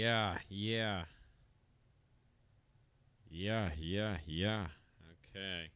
Yeah, yeah. Yeah, yeah, yeah. Okay.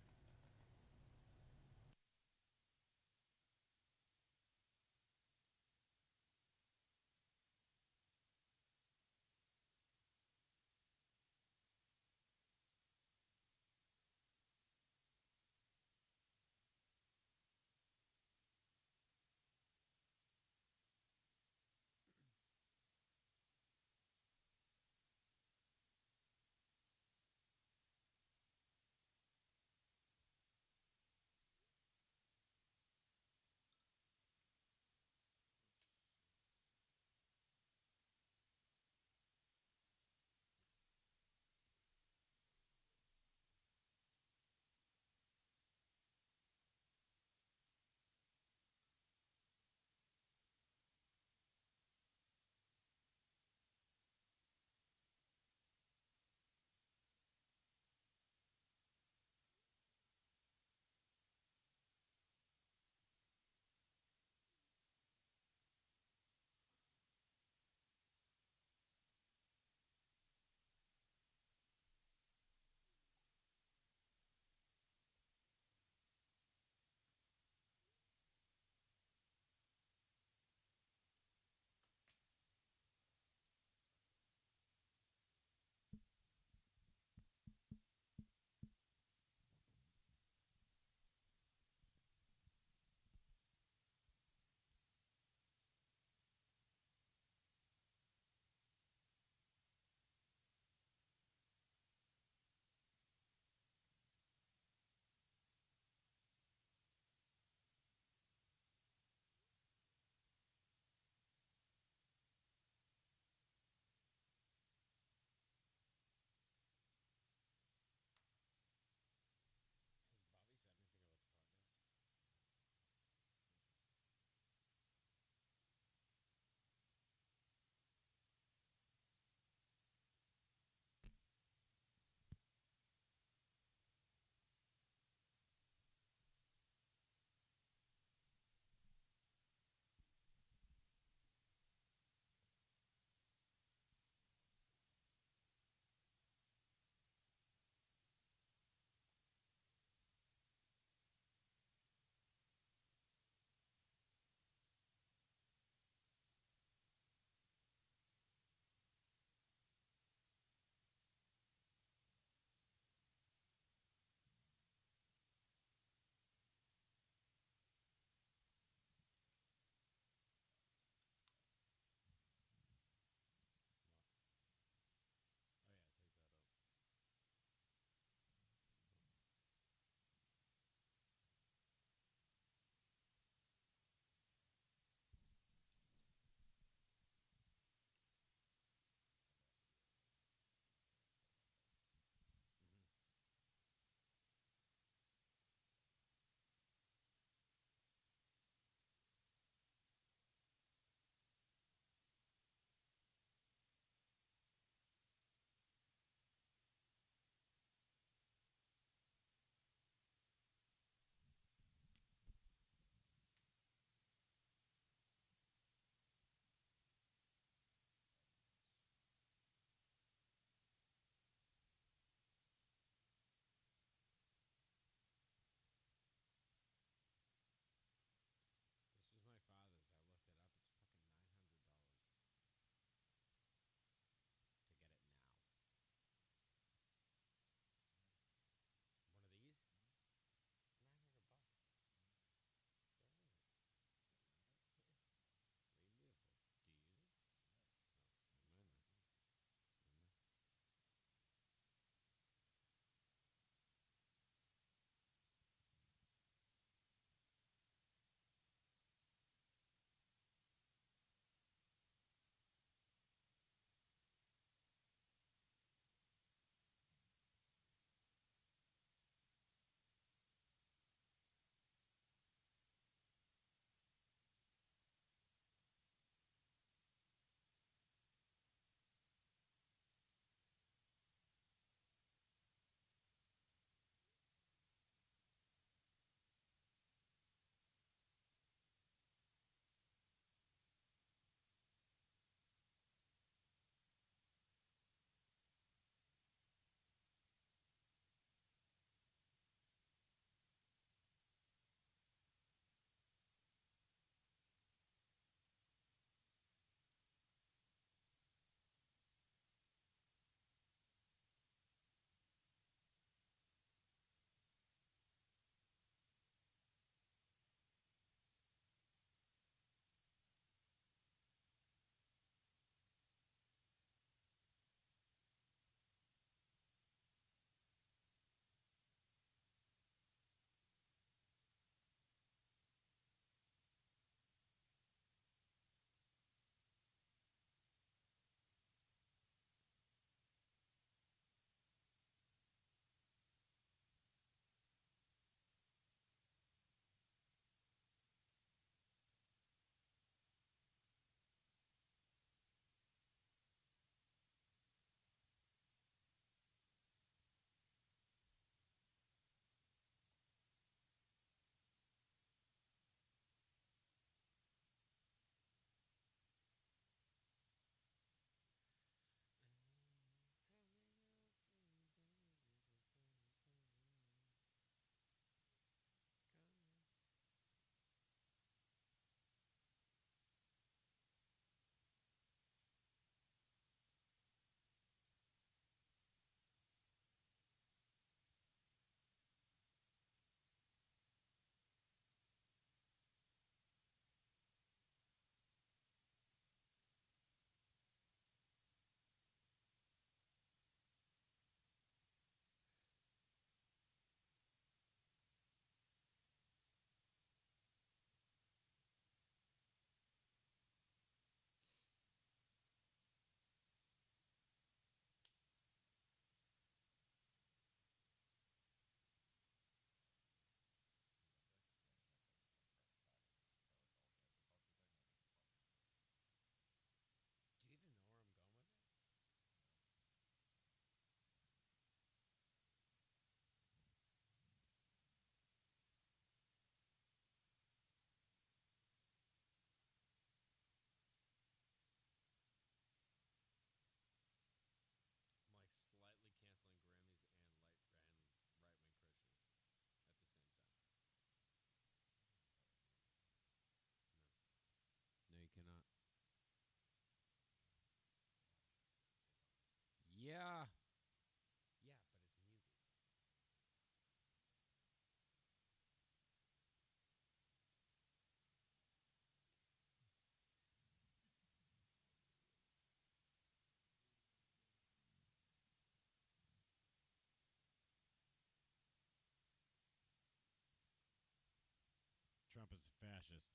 fascist.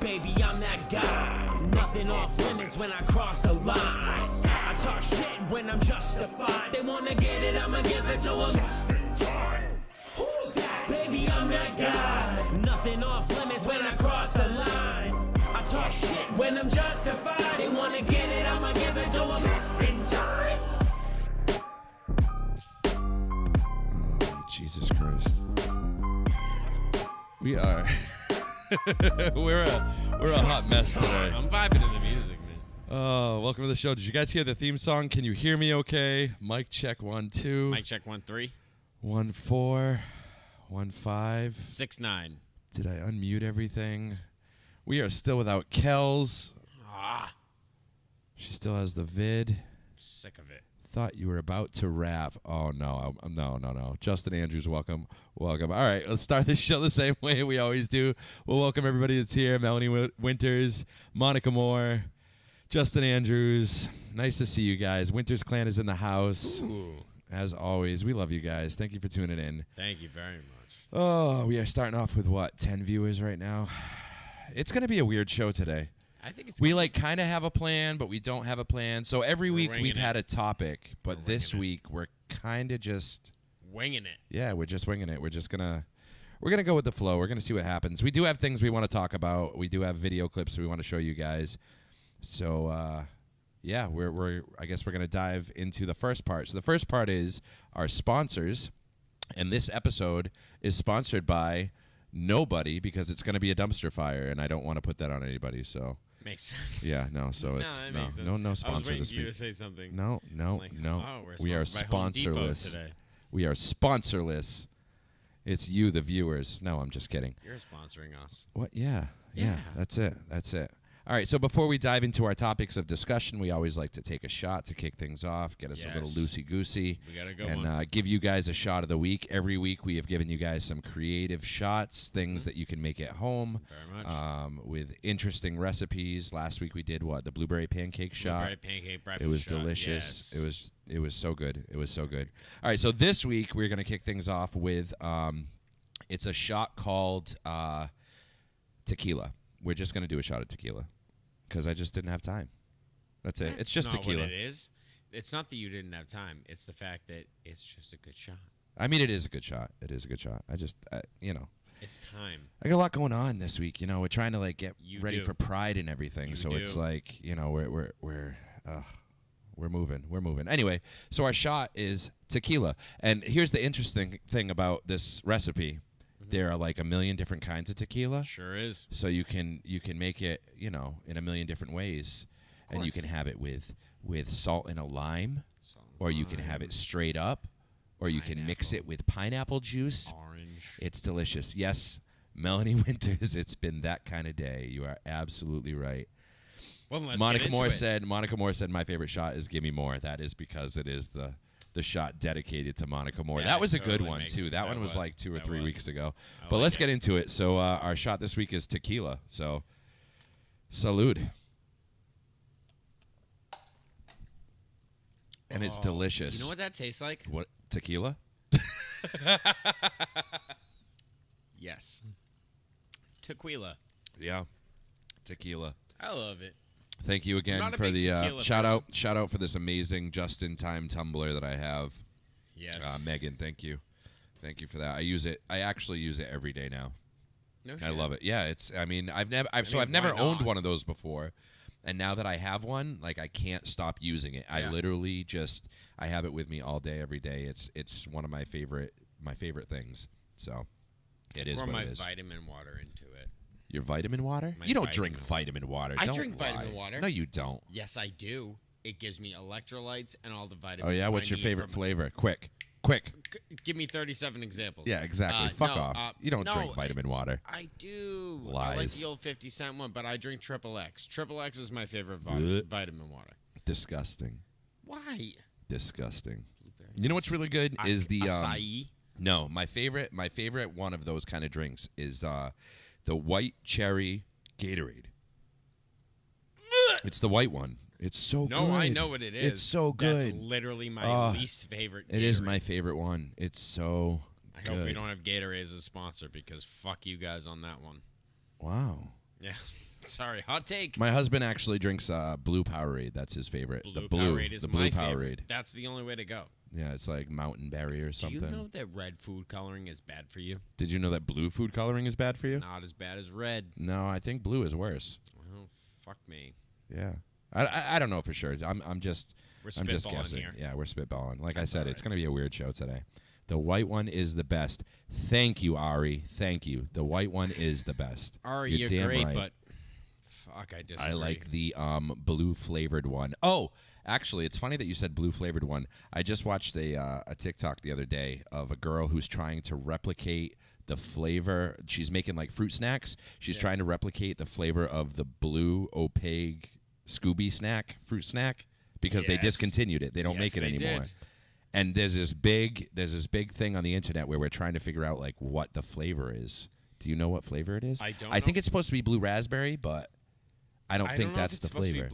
Baby, I'm that guy. Nothing off limits when I cross the line. I talk shit when I'm justified. They wanna get it, I'ma give it to them. Just in time. Who's that? Baby, I'm that guy. Nothing off limits when I cross the line. I talk shit when I'm justified. They wanna get it, I'ma give it to them. Just in time. Oh, Jesus Christ. We are. we're a hot mess today. I'm vibing to the music, man. Oh, welcome to the show. Did you guys hear the theme song? Can you hear me okay? Mic check 1 2. Mic check 1 3. 1 4. 1 5. 6 9. Did I unmute everything? We are still without Kels. She still has the vid. Sick of it. Thought you were about to rap. Oh, no. No. Justin Andrews, welcome. Welcome. All right, let's start this show the same way we always do. We'll welcome everybody that's here. Melanie Winters, Monica Moore, Justin Andrews. Nice to see you guys. Winters Clan is in the house. Ooh. As always, we love you guys. Thank you for tuning in. Thank you very much. Oh, we are starting off with, 10 viewers right now? It's going to be a weird show today. I think it's We kind of have a plan, but we don't have a plan. So every week winging we've it. had a topic, but this winging it. week we're kind of just winging it. yeah, we're just winging it. We're gonna go with the flow. We're gonna see what happens. We do have things we want to talk about. We do have video clips we want to show you guys. So yeah, I guess we're gonna dive into the first part. So the first part is our sponsors, and this episode is sponsored by nobody because it's gonna be a dumpster fire, and I don't want to put that on anybody. So. Makes sense. Yeah, no. So it's that makes sense. no I was sponsor waiting this for you week. to say something. No. Like, oh, We are sponsored by Home Depot sponsorless. today. We are sponsorless. It's you, the viewers. No, I'm just kidding. You're sponsoring us. What? Yeah. Yeah. That's it. All right. So before we dive into our topics of discussion, we always like to take a shot to kick things off, get us a little Yes. loosey-goosey, We got to go and give you guys a shot of the week. Every week we have given you guys some creative shots, things that you can make at home. Very much. With interesting recipes. Last week we did the blueberry pancake shot. Blueberry pancake breakfast It was shot, delicious. yes. It was so good. It was so good. All right, so this week we're gonna kick things off with it's a shot called tequila. We're just gonna do a shot of tequila because I just didn't have time. That's it. It's just not tequila. What it is. It's not that you didn't have time. It's the fact that it's just a good shot. I mean, it is a good shot. It is a good shot. It's time. I got a lot going on this week. We're trying to get You ready do. for Pride and everything. You So it's do. we're moving. Anyway, so our shot is tequila. And here's the interesting thing about this recipe. There are a million different kinds of tequila. Sure is. So you can make it, in a million different ways. And you can have it with salt and a lime, or you can have it straight up, or you can mix it with pineapple juice. Orange. It's delicious. Yes, Melanie Winters, it's been that kind of day. You are absolutely right. Well, let's Monica get into it. Monica Moore said my favorite shot is Gimme More. That is because it is the shot dedicated to Monica Moore. Yeah, that was a totally good one makes too. sense. That That one was was. like 2 or That 3 was. weeks ago. I But like let's it. get into it. So our shot this week is tequila. So salud. And it's delicious. You know what that tastes like? What tequila? Yes. Tequila. Yeah. Tequila. I love it. Thank you again not a for big the tequila shout person. out. Shout out for this amazing just-in-time tumbler that I have. Yes. Megan, thank you. Thank you for that. I actually use it every day now. No I shit. love it. Yeah, I've never mean, never why owned not? one of those before. And now that I have one, I can't stop using it. I Yeah. literally I have it with me all day every day. It's one of my favorite things. So it is Pour what my it is. vitamin water into it. Your vitamin water? My You don't drink vitamin vitamin water. I Don't drink vitamin lie. water. No, you don't. Yes, I do. It gives me electrolytes and all the Oh vitamins. yeah, that what's I your need favorite from- flavor? Quick. Quick. Give me 37 examples. Yeah, exactly. Fuck no, off. You don't drink vitamin water. I do. Lies. I like the old 50-cent one, but I drink Triple X. Triple X is my favorite vitamin water. Disgusting. Why? Disgusting. You know what's really good is the acai. No, my favorite one of those kind of drinks is the white cherry Gatorade. It's the white one. It's so good. No, I know what it is. It's so good. That's literally my least favorite Gatorade. It is my favorite one. It's so I hope we don't have Gatorade as a sponsor because fuck you guys on that one. Wow. Yeah. Sorry. Hot take. My husband actually drinks Blue Powerade. That's his favorite. Blue Powerade is my Powerade. favorite. That's the only way to go. Yeah, it's like Mountain Berry or something. Do you know that red food coloring is bad for you? Did you know that blue food coloring is bad for you? Not as bad as red. No, I think blue is worse. Well, fuck me. Yeah. I don't know for sure. I'm just guessing. Here. Yeah, we're spitballing. Like I said, right. it's going to be a weird show today. The white one is the best. Thank you, Ari. Thank you. The white one is the best. Ari, you're damn great, right. but fuck, I disagree. I like the blue flavored one. Oh, actually, it's funny that you said blue flavored one. I just watched a TikTok the other day of a girl who's trying to replicate the flavor. She's making like fruit snacks. She's trying to replicate the flavor of the blue opaque Scooby snack, fruit snack, because they discontinued it. They don't make it anymore. Did. And there's this big thing on the internet where we're trying to figure out like what the flavor is. Do you know what flavor it is? I don't. I think it's supposed to be blue raspberry, but I don't think that's the flavor.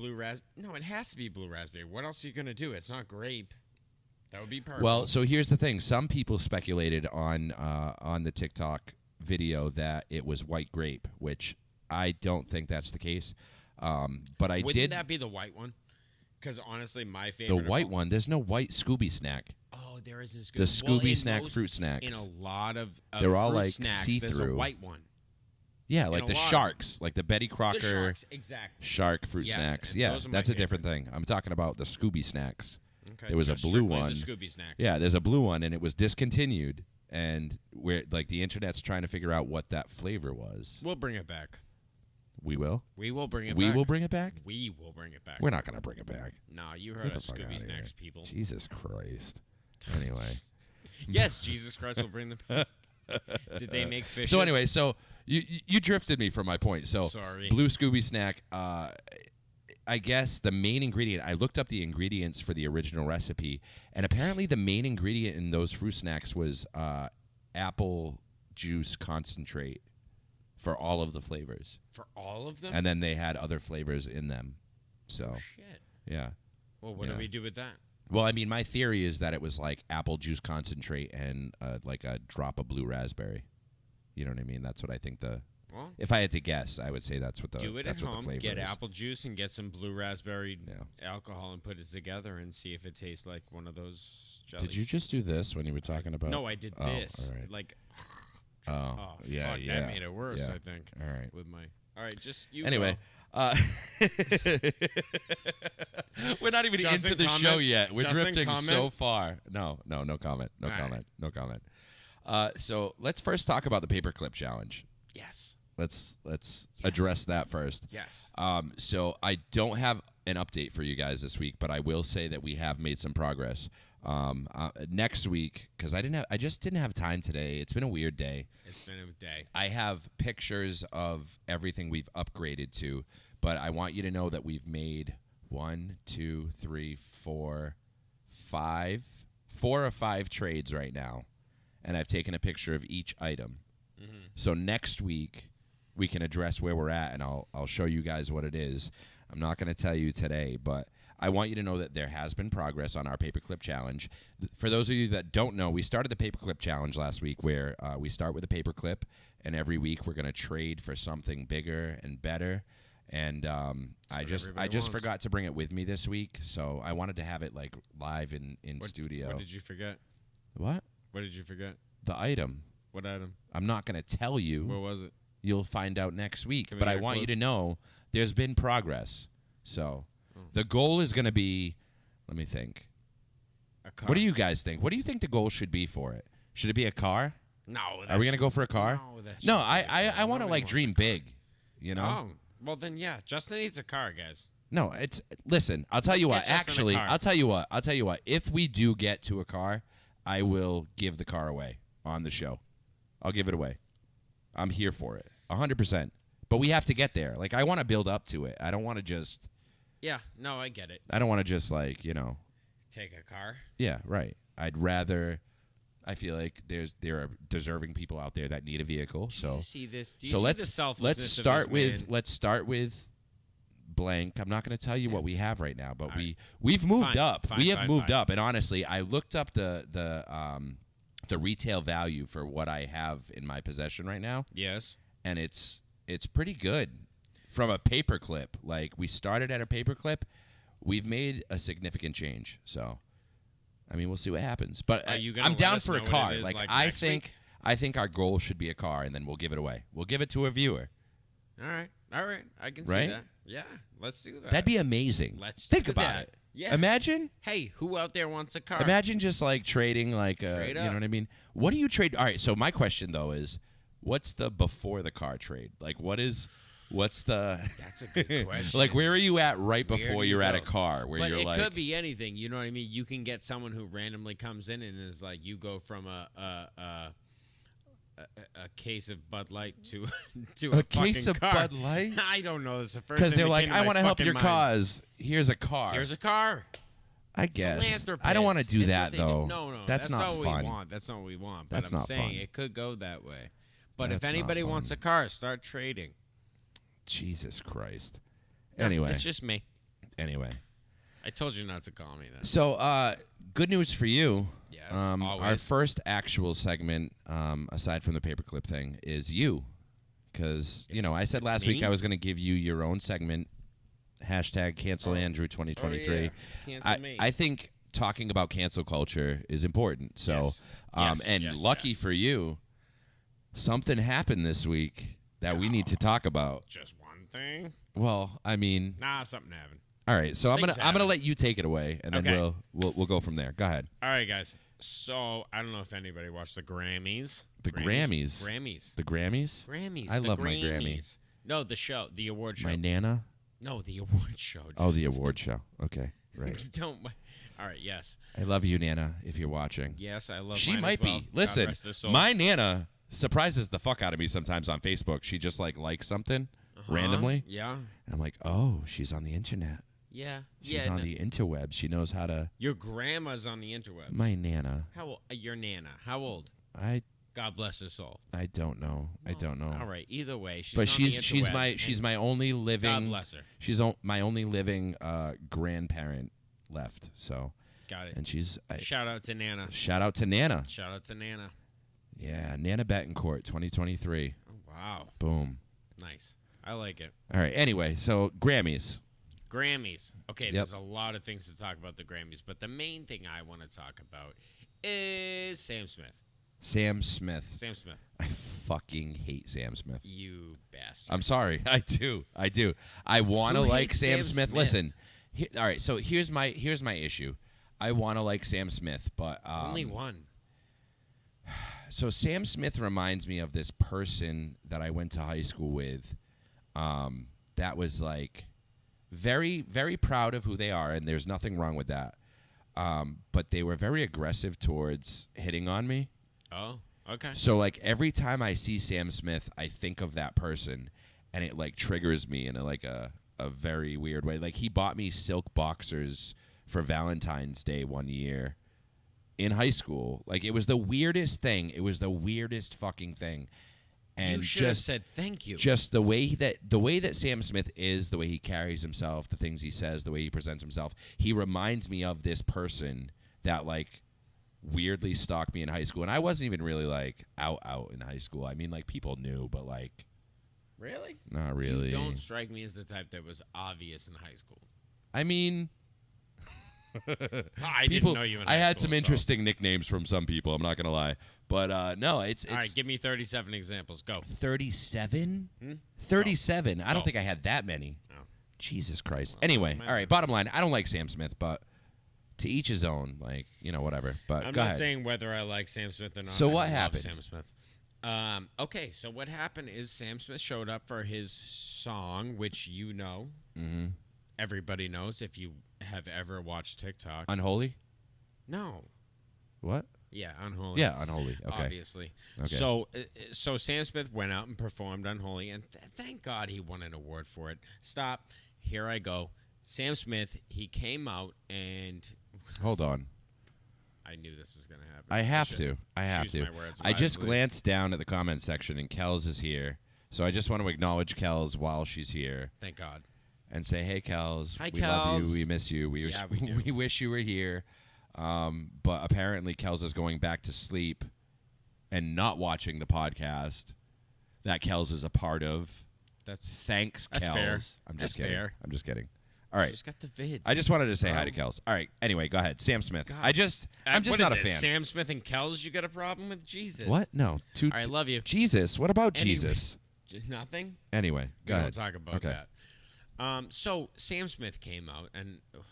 No, it has to be blue raspberry. What else are you gonna do? It's not grape. That would be perfect. Well, so here's the thing. Some people speculated on the TikTok video that it was white grape, which I don't think that's the case. But I Wouldn't did. that be the white one? Because honestly, my favorite. The white one. There's no white Scooby snack. Oh, there is this. The Scooby snack fruit snacks. In a lot of they're all fruit like snacks, see-through. There's a white one. Yeah, like the sharks, like the Betty Crocker The sharks, exactly. shark fruit Yes, snacks. and Yeah, those are my that's a favorite. different thing. I'm talking about the Scooby snacks. Okay, There was a just blue strictly one. The Scooby snacks. Yeah, there's a blue one, and it was discontinued. And we're like the internet's trying to figure out what that flavor was. We'll bring it back. We will. We will bring it We back. will bring it back. We will bring it back. We're not gonna bring it back. Nah, you Get heard the us, fuck Scooby outta snacks here. people. Jesus Christ. Anyway. Yes, Jesus Christ will bring them. Did they make fishes? So anyway, so you drifted me from my point. So Sorry. blue Scooby snack. I guess the main ingredient. I looked up the ingredients for the original recipe, and apparently the main ingredient in those fruit snacks was apple juice concentrate for all of the flavors. For all of them? And then they had other flavors in them. So Oh, shit. yeah. Well, what do we do with that? Well, I mean, my theory is that it was like apple juice concentrate and like a drop of blue raspberry. You know what I mean? That's what I think Well, if I had to guess, I would say that's what the do it that's at what home. the flavor Get is. apple juice and get some blue raspberry Yeah. alcohol and put it together and see if it tastes like one of those jellies. Did you just do this when you were talking about? No, I did Oh, this. all right. Like, Oh, yeah, fuck, yeah. that made it worse, Yeah. I think. All right. With my... All right, just you Anyway, go. we're not even Justin, into the comment? show yet. We're Justin, drifting comment? so far. No comment. No All right. comment. No comment. So let's first talk about the paperclip challenge. Yes. Let's address that first. Yes. So I don't have an update for you guys this week, but I will say that we have made some progress. Next week, because I just didn't have time today. It's been a weird day. It's been a day. I have pictures of everything we've upgraded to, but I want you to know that we've made 4 or 5 trades right now, and I've taken a picture of each item. Mm-hmm. So next week we can address where we're at, and I'll show you guys what it is. I'm not going to tell you today, but I want you to know that there has been progress on our paperclip challenge. For those of you that don't know, we started the paperclip challenge last week where we start with a paperclip, and every week we're going to trade for something bigger and better. And I just wants. forgot to bring it with me this week, so I wanted to have it like live in studio. What did you forget? What? What did you forget? The item. What item? I'm not going to tell you. What was it? You'll find out next week. Can we But get I a want clue? you to know there's been progress. So the goal is going to be, let me think. A car. What do you guys think? What do you think the goal should be for it? Should it be a car? No. Are we going to go for a car? No, that No, shouldn't be a I car. want to Nobody like wants dream a car. big, you know? Oh, well then, yeah. Justin needs a car, guys. No, listen, I'll tell you Let's what. get Justin a Actually, car. I'll tell you what. If we do get to a car, I will give the car away on the show. I'll give it away. I'm here for it, 100%. But we have to get there. Like, I want to build up to it. I don't want to just. Yeah, no, I get it. I don't want to just, like, you know. Take a car? Yeah, right. I'd rather. I feel like there are deserving people out there that need a vehicle. Do so you see this? Do you so see let's the selflessness let's of start this with man? let's start with blank. I'm not going to tell you what we have right now, but All right. we've moved Fine, up. fine, we have fine, moved fine. up, and honestly, I looked up the retail value for what I have in my possession right now, Yes. and it's pretty good from a paperclip. Like, we started at a paperclip, we've made a significant change. So, I mean, we'll see what happens. But Are you gonna I'm let down us for a know what car. it is, like, I next think week? I think our goal should be a car, and then we'll give it away. We'll give it to a viewer. All right. I can Right? see that. Yeah, let's do that. That'd be amazing. Let's think do about that. it. Yeah. Imagine. Hey, who out there wants a car? Imagine just like trading, like, Straight you know up. what I mean? What do you trade? All right. So my question though is, what's the before the car trade? Like, what's the? That's a good question. Like, where are you at right Where before do you you're at a go? car? Where But you're it like, could be anything. You know what I mean? You can get someone who randomly comes in and is like, you go from a case of Bud Light to a case fucking of car. Bud Light? I don't know. It's the first because thing they're that like, came to I my want to help fucking your mind. cause. Here's a car. Here's a car. I guess. Philanthropist. I don't want to do It's that what they do. though. No, that's not what fun. we want. That's not what we want. But That's I'm not saying fun. it could go that way. But That's if not anybody wants fun. a car, start trading. Jesus Christ. No, Anyway. it's just me. Anyway. I told you not to call me that. So, good news for you. Yes, Our always. first actual segment, aside from the paperclip thing, is you. Because, you know, I said it's last me? week I was going to give you your own segment. Hashtag cancel Andrew 2023. Oh, yeah. Cancel me. I think talking about cancel culture is important. So, Yes. Yes, and yes, lucky yes. for you, something happened this week that we need to talk about. Just one thing? Well, I mean, Nah, something happened. all right. So I'm Things gonna happen. let you take it away, and then Okay. we'll go from there. Go ahead. All right, guys. So I don't know if anybody watched the Grammys. The Grammys. Grammys. The Grammys. Grammys. I the love my Grammys. Grammy. No, the show, the award show. My Nana. No, the award show. Oh, the Justin. award show. Okay, right. Don't. All right. Yes. I love you, Nana. If you're watching, Yes, I love. she mine might as well. be. God Listen, rest her soul. my Nana surprises the fuck out of me sometimes on Facebook. She just like likes something randomly. Yeah. And I'm like, oh, she's on the internet. Yeah. She's yeah. on the interwebs. She knows how to. Your grandma's on the interwebs. My Nana. How old? Your Nana. How old? I God bless her soul. don't know. I don't know. All right. Either way, she's. But on the she's interwebs, my and only living. God bless her. She's my only living grandparent left. So, Got it. and she's Shout out to Nana. shout out to Nana. Shout out to Nana. Yeah, Nana Betancourt, 2023. Oh, wow. Boom. Nice. I like it. All right. Anyway, so Grammys. Grammys. Okay, Yep. there's a lot of things to talk about the Grammys, but the main thing I want to talk about is Sam Smith. Sam Smith. Sam Smith. I fucking hate Sam Smith. You bastard. I'm sorry. I do. I want to Who like hates Sam Sam Smith. Smith? Listen. All right. So here's my issue. I want to like Sam Smith, but Only one. So Sam Smith reminds me of this person that I went to high school with. That was like very, very proud of who they are, and there's nothing wrong with that. But they were very aggressive towards hitting on me. Oh, okay. So like every time I see Sam Smith, I think of that person, and it like triggers me in a very weird way. Like he bought me silk boxers for Valentine's Day one year in high school. Like it was the weirdest thing. It was the weirdest fucking thing. And You should have just said thank you. just the way that Sam Smith is, the way he carries himself, the things he says, the way he presents himself, he reminds me of this person that like weirdly stalked me in high school. And I wasn't even really like out in high school. I mean, like people knew, but like Really? not really. You don't strike me as the type that was obvious in high school. I mean, I people. didn't know you in I high had school, some so- interesting nicknames from some people. I'm not gonna lie, but no, it's All right, give me 37 examples. Go. 37. 37. I don't Oh. think I had that many. Oh. Jesus Christ. Anyway, man. all right. Bottom line, I don't like Sam Smith, but to each his own. Like whatever. But I'm go not ahead. saying whether I like Sam Smith or not. So I what love happened? Sam Smith. Okay, so what happened is Sam Smith showed up for his song, which you know. Mm-hmm. Everybody knows if you have ever watched TikTok. Unholy. No. What? Yeah, Unholy. Yeah, Unholy. Okay. Obviously. Okay. So Sam Smith went out and performed Unholy, and thank God he won an award for it. Stop. Here I go. Sam Smith, he came out and Hold on. I knew this was going to happen. I have should to. I have choose to. my words I just wisely. glanced down at the comment section, and Kels is here. So I just want to acknowledge Kels while she's here Thank God. and say, hey, Kels. Hi, we love you. Kels. We miss you. We Yeah, we do. we wish you were here. But apparently Kels is going back to sleep and not watching the podcast that Kels is a part of. That's Thanks, That's Kels. fair. I'm just That's kidding. fair. I'm just kidding. All right. She's got the vid. I just wanted to say hi to Bro. Kels. All right. Anyway, go ahead. Sam Smith. God, I'm just what not a is it, fan. Sam Smith and Kells, you got a problem with? Jesus. What? No. I love you. Jesus. What about Anyway. Jesus? Nothing? Anyway, We go ahead. don't talk about Okay. that. So Sam Smith came out, and God,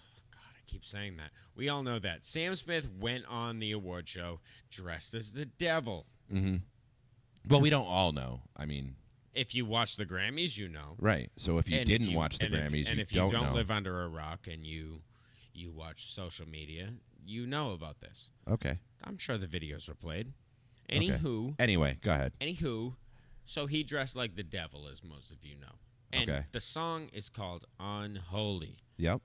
I keep saying that. We all know that. Sam Smith went on the award show dressed as the devil. Well, we don't all know. I mean, If you watch the Grammys, you know. right. So if you And didn't watch the and if- Grammys, and you if don't you don't know. live under a rock and you watch social media, you know about this. Okay. I'm sure the videos were played. Okay. Anyway, go ahead. Anywho, so he dressed like the devil, as most of you know. And Okay. the song is called Unholy. Yep.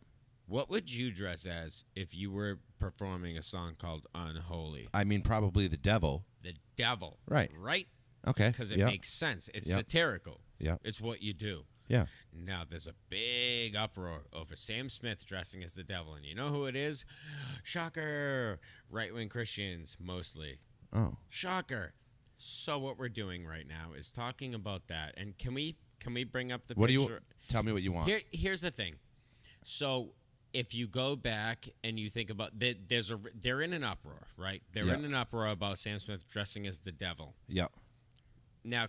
What would you dress as if you were performing a song called Unholy? I mean, probably the devil. The devil. Right. Right? Okay. Because it Yep. makes sense. It's Yep. satirical. Yep. It's what you do. Yeah. Now, there's a big uproar over Sam Smith dressing as the devil. And you know who it is? Shocker. Right-wing Christians, mostly. Oh. Shocker. So what we're doing right now is talking about that. And can we bring up the What do picture? you tell me what you want? Here's the thing. So if you go back and you think about they're in an uproar, right? They're Yeah. in an uproar about Sam Smith dressing as the devil. Yep. Now,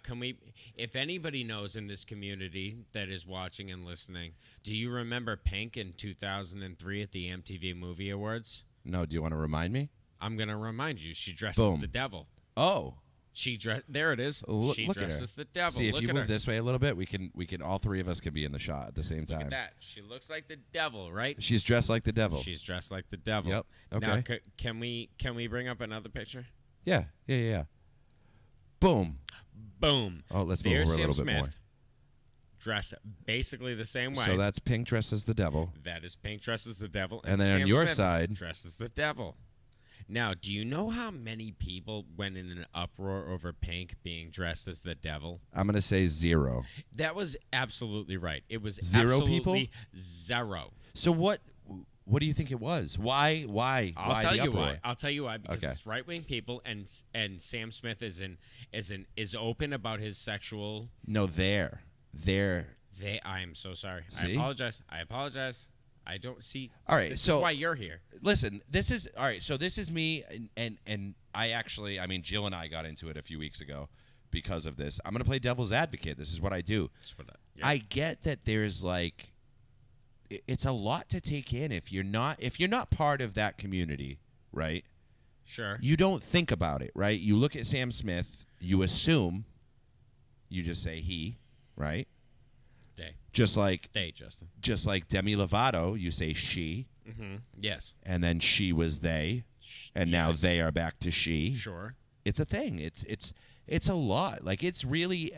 if anybody knows in this community that is watching and listening, do you remember Pink in 2003 at the MTV Movie Awards? No, do you want to remind me? I'm going to remind you. She dressed Boom. as the devil. Oh. There it is. She Look at dressed her. as the devil. See, if Look you at move her. this way a little bit, we can all three of us can be in the shot at the same time. Look at that. She looks like the devil, right? She's dressed like the devil. She's dressed like the devil. Yep. Now, Okay. can we bring up another picture? Yeah. Boom. Boom. Oh, let's move There's over a Sam little bit more. Smith, dressed basically the same way. So that's Pink dressed as the devil. That is Pink dressed as the devil. And then on Sam your Smith side- dressed as the devil. Now, do you know how many people went in an uproar over Pink being dressed as the devil? I'm gonna say 0. That was absolutely right. It was 0 people? absolutely zero. So what do you think it was? Why? I'll why tell the you uproar? why. I'll tell you why. Because Okay. it's right wing people, and Sam Smith is open about his sexual. No, they're I am so sorry. See? I apologize. I don't see. All right, This so- is why you're here. Listen, this is all right. So this is me, and I actually, I mean, Jill and I got into it a few weeks ago because of this. I'm gonna play devil's advocate. This is what I do. That's what yeah. I get that there's like, it's a lot to take in if you're not part of that community, right? Sure. You don't think about it, right? You look at Sam Smith, you assume, you just say he, right? They, Just like Justin. Demi Lovato, you say she, Yes. and then she was they, and now Yes. they are back to she. Sure. It's a thing. It's a lot. Like it's really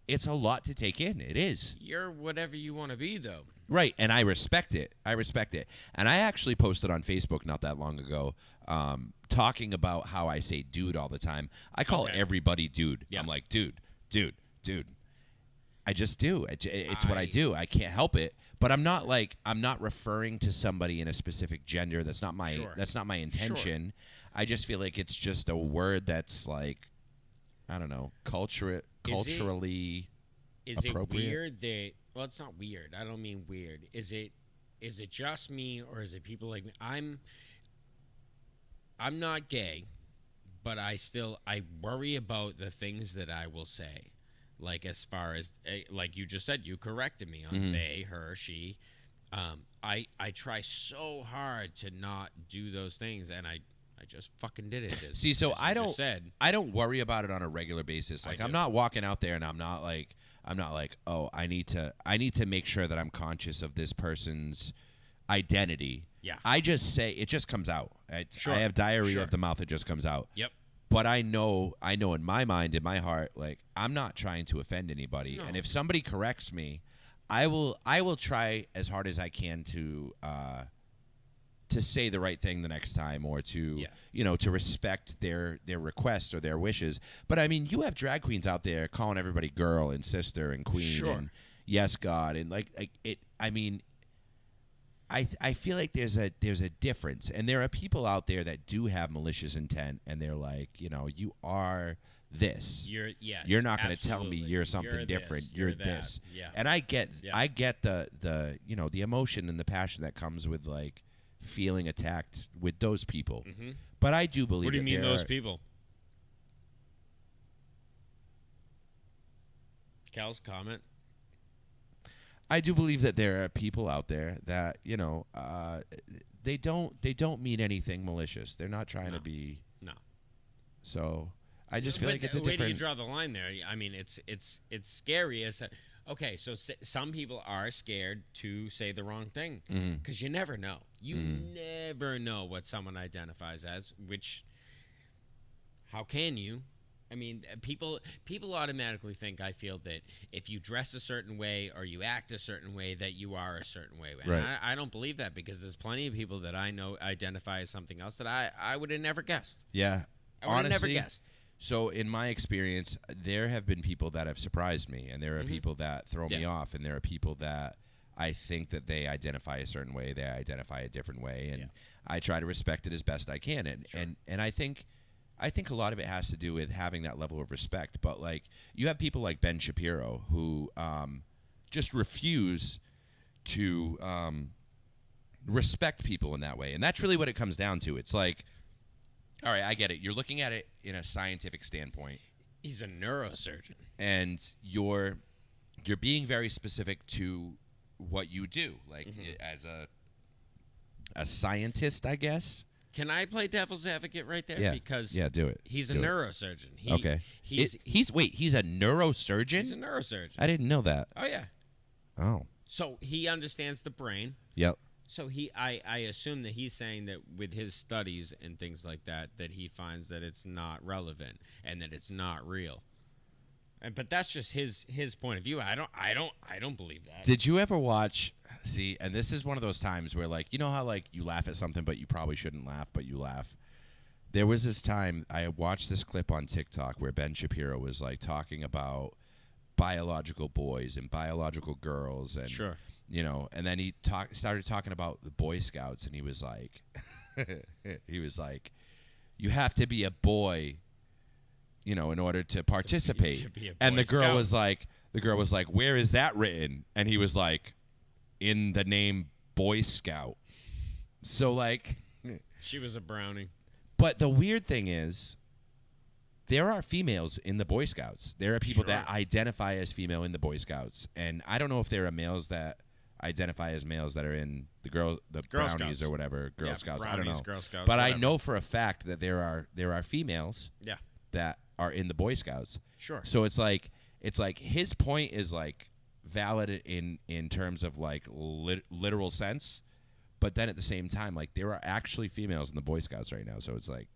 it's a lot to take in. It is. You're whatever you want to be, though. Right, and I respect it. And I actually posted on Facebook not that long ago talking about how I say dude all the time. I call everybody dude. Yeah. I'm like, dude. I just do. It's what I do. I can't help it. But I'm not referring to somebody in a specific gender. That's not my intention. I just feel like it's just a word that's like, I don't know, culturally Is it appropriate. weird that? Well, it's not weird. I don't mean weird. Is it just me, or is it people like me? I'm not gay, but I worry about the things that I will say. Like as far as like you just said, you corrected me on they, her, she. I try so hard to not do those things, and I just fucking did it. See, so I don't worry about it on a regular basis. Like I'm not walking out there and I'm not like, oh, I need to make sure that I'm conscious of this person's identity. Yeah. I just say it just comes out. Sure. I have diarrhea Sure. of the mouth. It just comes out. Yep. But I know in my mind, in my heart, like I'm not trying to offend anybody. No. And if somebody corrects me, I will try as hard as I can to say the right thing the next time, or to to respect their request or their wishes. But I mean, you have drag queens out there calling everybody girl and sister and queen Sure. and yes God, and like it. I mean, I feel like there's a difference, and there are people out there that do have malicious intent, and they're like, you are this. You're not going to tell me you're something different. You're this. Yeah. And I get the the emotion and the passion that comes with like feeling attacked with those people. Mm-hmm. But I do believe. What do you that mean there those are- people? Cal's comment. I do believe that there are people out there that they don't mean anything malicious. They're not trying to be. No. So I just feel But like it's a where do different. you draw the line there? I mean, it's scary. Okay, so some people are scared to say the wrong thing because you never know. You never know what someone identifies as. Which, how can you? I mean, people automatically think, I feel, that if you dress a certain way or you act a certain way, that you are a certain way. And Right. I don't believe that, because there's plenty of people that I know identify as something else that I would have never guessed. Yeah. I would have never Honestly, guessed. So in my experience, there have been people that have surprised me, and there are people that throw me Yeah. off, and there are people that I think that they identify a certain way, they identify a different way, and I try to respect it as best I can. And I think a lot of it has to do with having that level of respect. But like, you have people like Ben Shapiro who just refuse to respect people in that way, and that's really what it comes down to. It's like, all right, I get it. You're looking at it in a scientific standpoint, He's a neurosurgeon. and you're being very specific to what you do, like as a scientist, I guess. Can I play devil's advocate right there? Yeah. Because Do it. he's Do a it. neurosurgeon. Okay. He's He's a neurosurgeon? he's a neurosurgeon. I didn't know that. Oh yeah. Oh. So he understands the brain. Yep. So I assume that he's saying that with his studies and things like that, that he finds that it's not relevant and that it's not real. But that's just his point of view. I don't believe that. Did you ever watch? See, and this is one of those times where, like, you know how like you laugh at something, but you probably shouldn't laugh, but you laugh. There was this time I watched this clip on TikTok where Ben Shapiro was like talking about biological boys and biological girls, and Sure. and then he started talking about the Boy Scouts, and he was like, you have to be a boy, in order to participate. to be a And Boy the girl Scout. was like, where is that written? And he was like, in the name Boy Scout. So like, She was a brownie. but the weird thing is, there are females in the Boy Scouts. There are people that identify as female in the Boy Scouts, and I don't know if there are males that identify as males that are in the Girl brownies Scouts. or whatever, Girl Scouts. I don't Brownies, know. Girl Scouts, But I whatever. know for a fact that there are females Yeah. that are in the Boy Scouts. Sure. So it's like his point is like valid in terms of like literal sense, but then at the same time, like, there are actually females in the Boy Scouts right now. So it's like,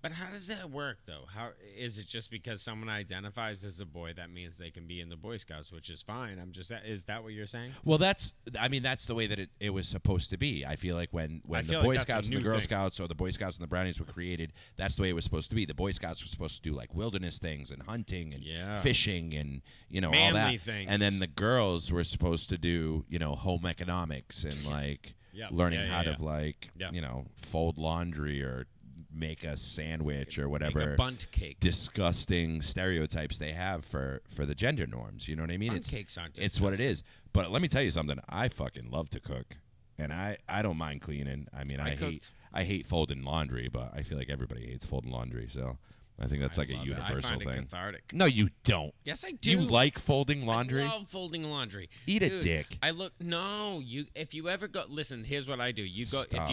But how does that work, though? How is it just because someone identifies as a boy that means they can be in the Boy Scouts, which is fine? Is that what you're saying? well, that's the way that it was supposed to be. I feel like when I the feel like Boy that's a Scouts and the new Girl thing. Scouts, or the Boy Scouts and the Brownies were created, that's the way it was supposed to be. The Boy Scouts were supposed to do like wilderness things and hunting and Yeah. fishing and all Manly that. things. And then the girls were supposed to do home economics and like Yep. learning Yeah, how yeah, to like Yep. fold laundry or make a sandwich or whatever. Make a bunt cake. Disgusting stereotypes they have for the gender norms. You know what I mean? Bunt cakes aren't It's what it disgusting. is. But let me tell you something. I fucking love to cook, and I don't mind cleaning. I mean, I hate folding laundry, but I feel like everybody hates folding laundry. So I think that's like a love it. I universal find it thing. cathartic. No, you don't. Yes, I do. You like folding laundry? I love folding laundry. Eat a Dude, dick. If you ever go, listen. Here's what I do. Stop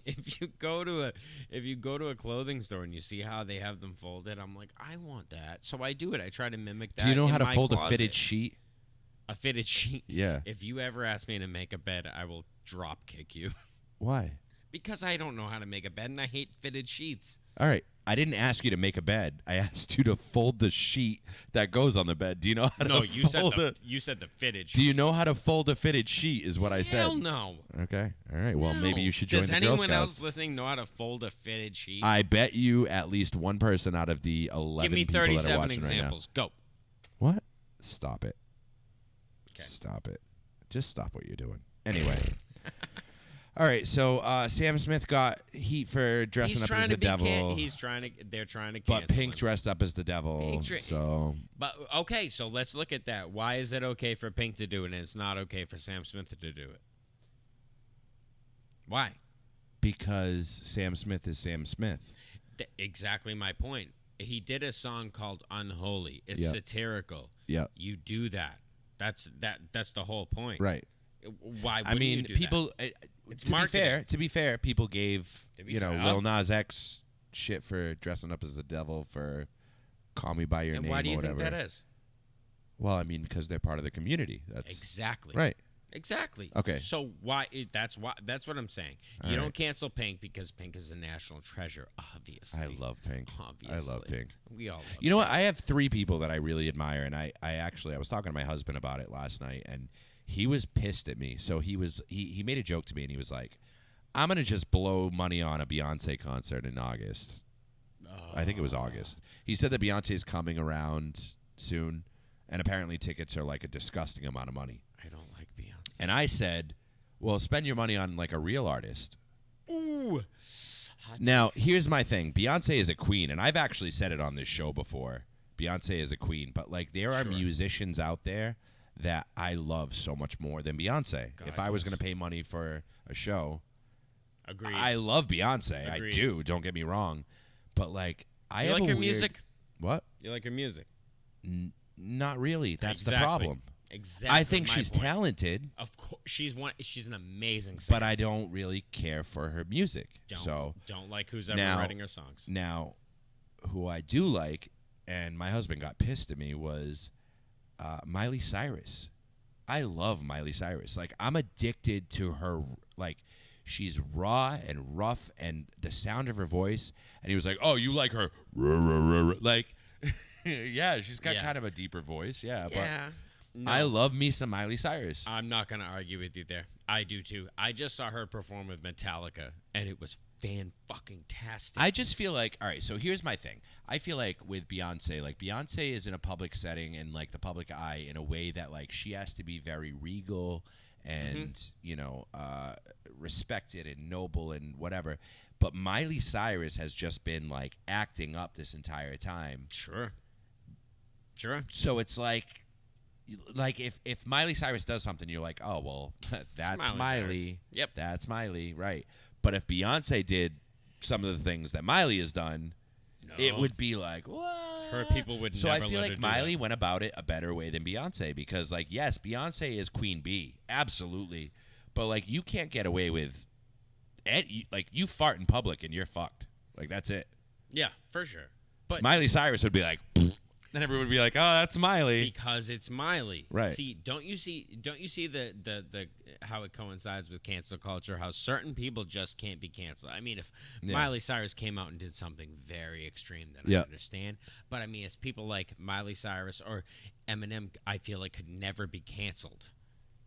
If you go to a clothing store and you see how they have them folded, I'm like, I want that. So I do it. I try to mimic that. Do you know in how to my fold a closet. fitted sheet? A fitted sheet. Yeah. If you ever ask me to make a bed, I will drop kick you. Why? Because I don't know how to make a bed and I hate fitted sheets. All right. I didn't ask you to make a bed. I asked you to fold the sheet that goes on the bed. Do you know how to No, fold you said the fitted sheet. Do you know how to fold a fitted sheet is what I said. Hell no. Okay. All right. Well, maybe you should join Does the Girl anyone Scouts. else listening know how to fold a fitted sheet? I bet you at least one person out of the 11 Give me people that are 37 watching examples. Go. right now. What? Stop it. Okay. Stop it. Just stop what you're doing. Anyway. All right, so Sam Smith got heat for dressing up as the devil. They're trying to cancel but Pink him. dressed up as the devil. But okay, so let's look at that. Why is it okay for Pink to do it and it's not okay for Sam Smith to do it? Why? Because Sam Smith is Sam Smith. Exactly my point. He did a song called Unholy. It's satirical. Yeah. You do that. That's the whole point. Right. Why wouldn't you do people that? It's to marketing. be fair, people gave fair. Lil Nas X shit for dressing up as the devil for Call Me by Your And Name why do you or whatever. think that is? Well, I mean, because they're part of the community. That's Exactly. right. Exactly. Okay. So that's what I'm saying. All You right. don't cancel Pink because Pink is a national treasure, obviously. I love Pink. Obviously. I love Pink. We all love You know what? I have 3 people that I really admire, and I was talking to my husband about it last night, and he was pissed at me. So he made a joke to me, and he was like, "I'm gonna just blow money on a Beyonce concert in August." I think it was August. He said that Beyonce is coming around soon, and apparently tickets are like a disgusting amount of money. I don't like Beyonce. And I said, "Well, spend your money on like a real artist." Ooh. Now, here's my thing. Beyonce is a queen, and I've actually said it on this show before. Beyonce is a queen, but like there are musicians out there that I love so much more than Beyonce. If I was going to pay money for a show, Agreed. I love Beyonce. Agreed. I do. Don't get me wrong, but like I You have like a her weird- music? What? You like her music? Not really. That's Exactly. the problem. Exactly. I think my she's point. talented, Of course, she's an amazing singer. but I don't really care for her music. Don't like who's ever now- writing her songs. Now, who I do like, and my husband got pissed at me, was Miley Cyrus. I love Miley Cyrus. Like, I'm addicted to her. Like, she's raw and rough, and the sound of her voice. And he was like, "Oh, you like her?" Like, yeah, she's got kind of a deeper voice. Yeah, Yeah. but I love me some Miley Cyrus. I'm not going to argue with you there. I do too. I just saw her perform with Metallica, and it was fan-fucking-tastic. I just feel like, all right, so here's my thing. I feel like with Beyonce, like Beyonce is in a public setting and like the public eye in a way that like she has to be very regal and, respected and noble and whatever. But Miley Cyrus has just been like acting up this entire time. Sure. So it's like if Miley Cyrus does something, you're like, oh, well, that's Miley. Yep. That's Miley, right. But if Beyonce did some of the things that Miley has done, it would be like, what? Her people would So never I feel let her like do Miley that. went about it a better way than Beyonce because, like, yes, Beyonce is Queen Bee. Absolutely. But, like, you can't get away with like, you fart in public and you're fucked. Like, that's it. Yeah, for sure. But Miley Cyrus would be like, then everyone would be like, oh, that's Miley. because it's Miley. Right. See, don't you see the how it coincides with cancel culture, how certain people just can't be canceled. I mean, if Miley Cyrus came out and did something very extreme, then I understand. But I mean, it's people like Miley Cyrus or Eminem, I feel like could never be canceled.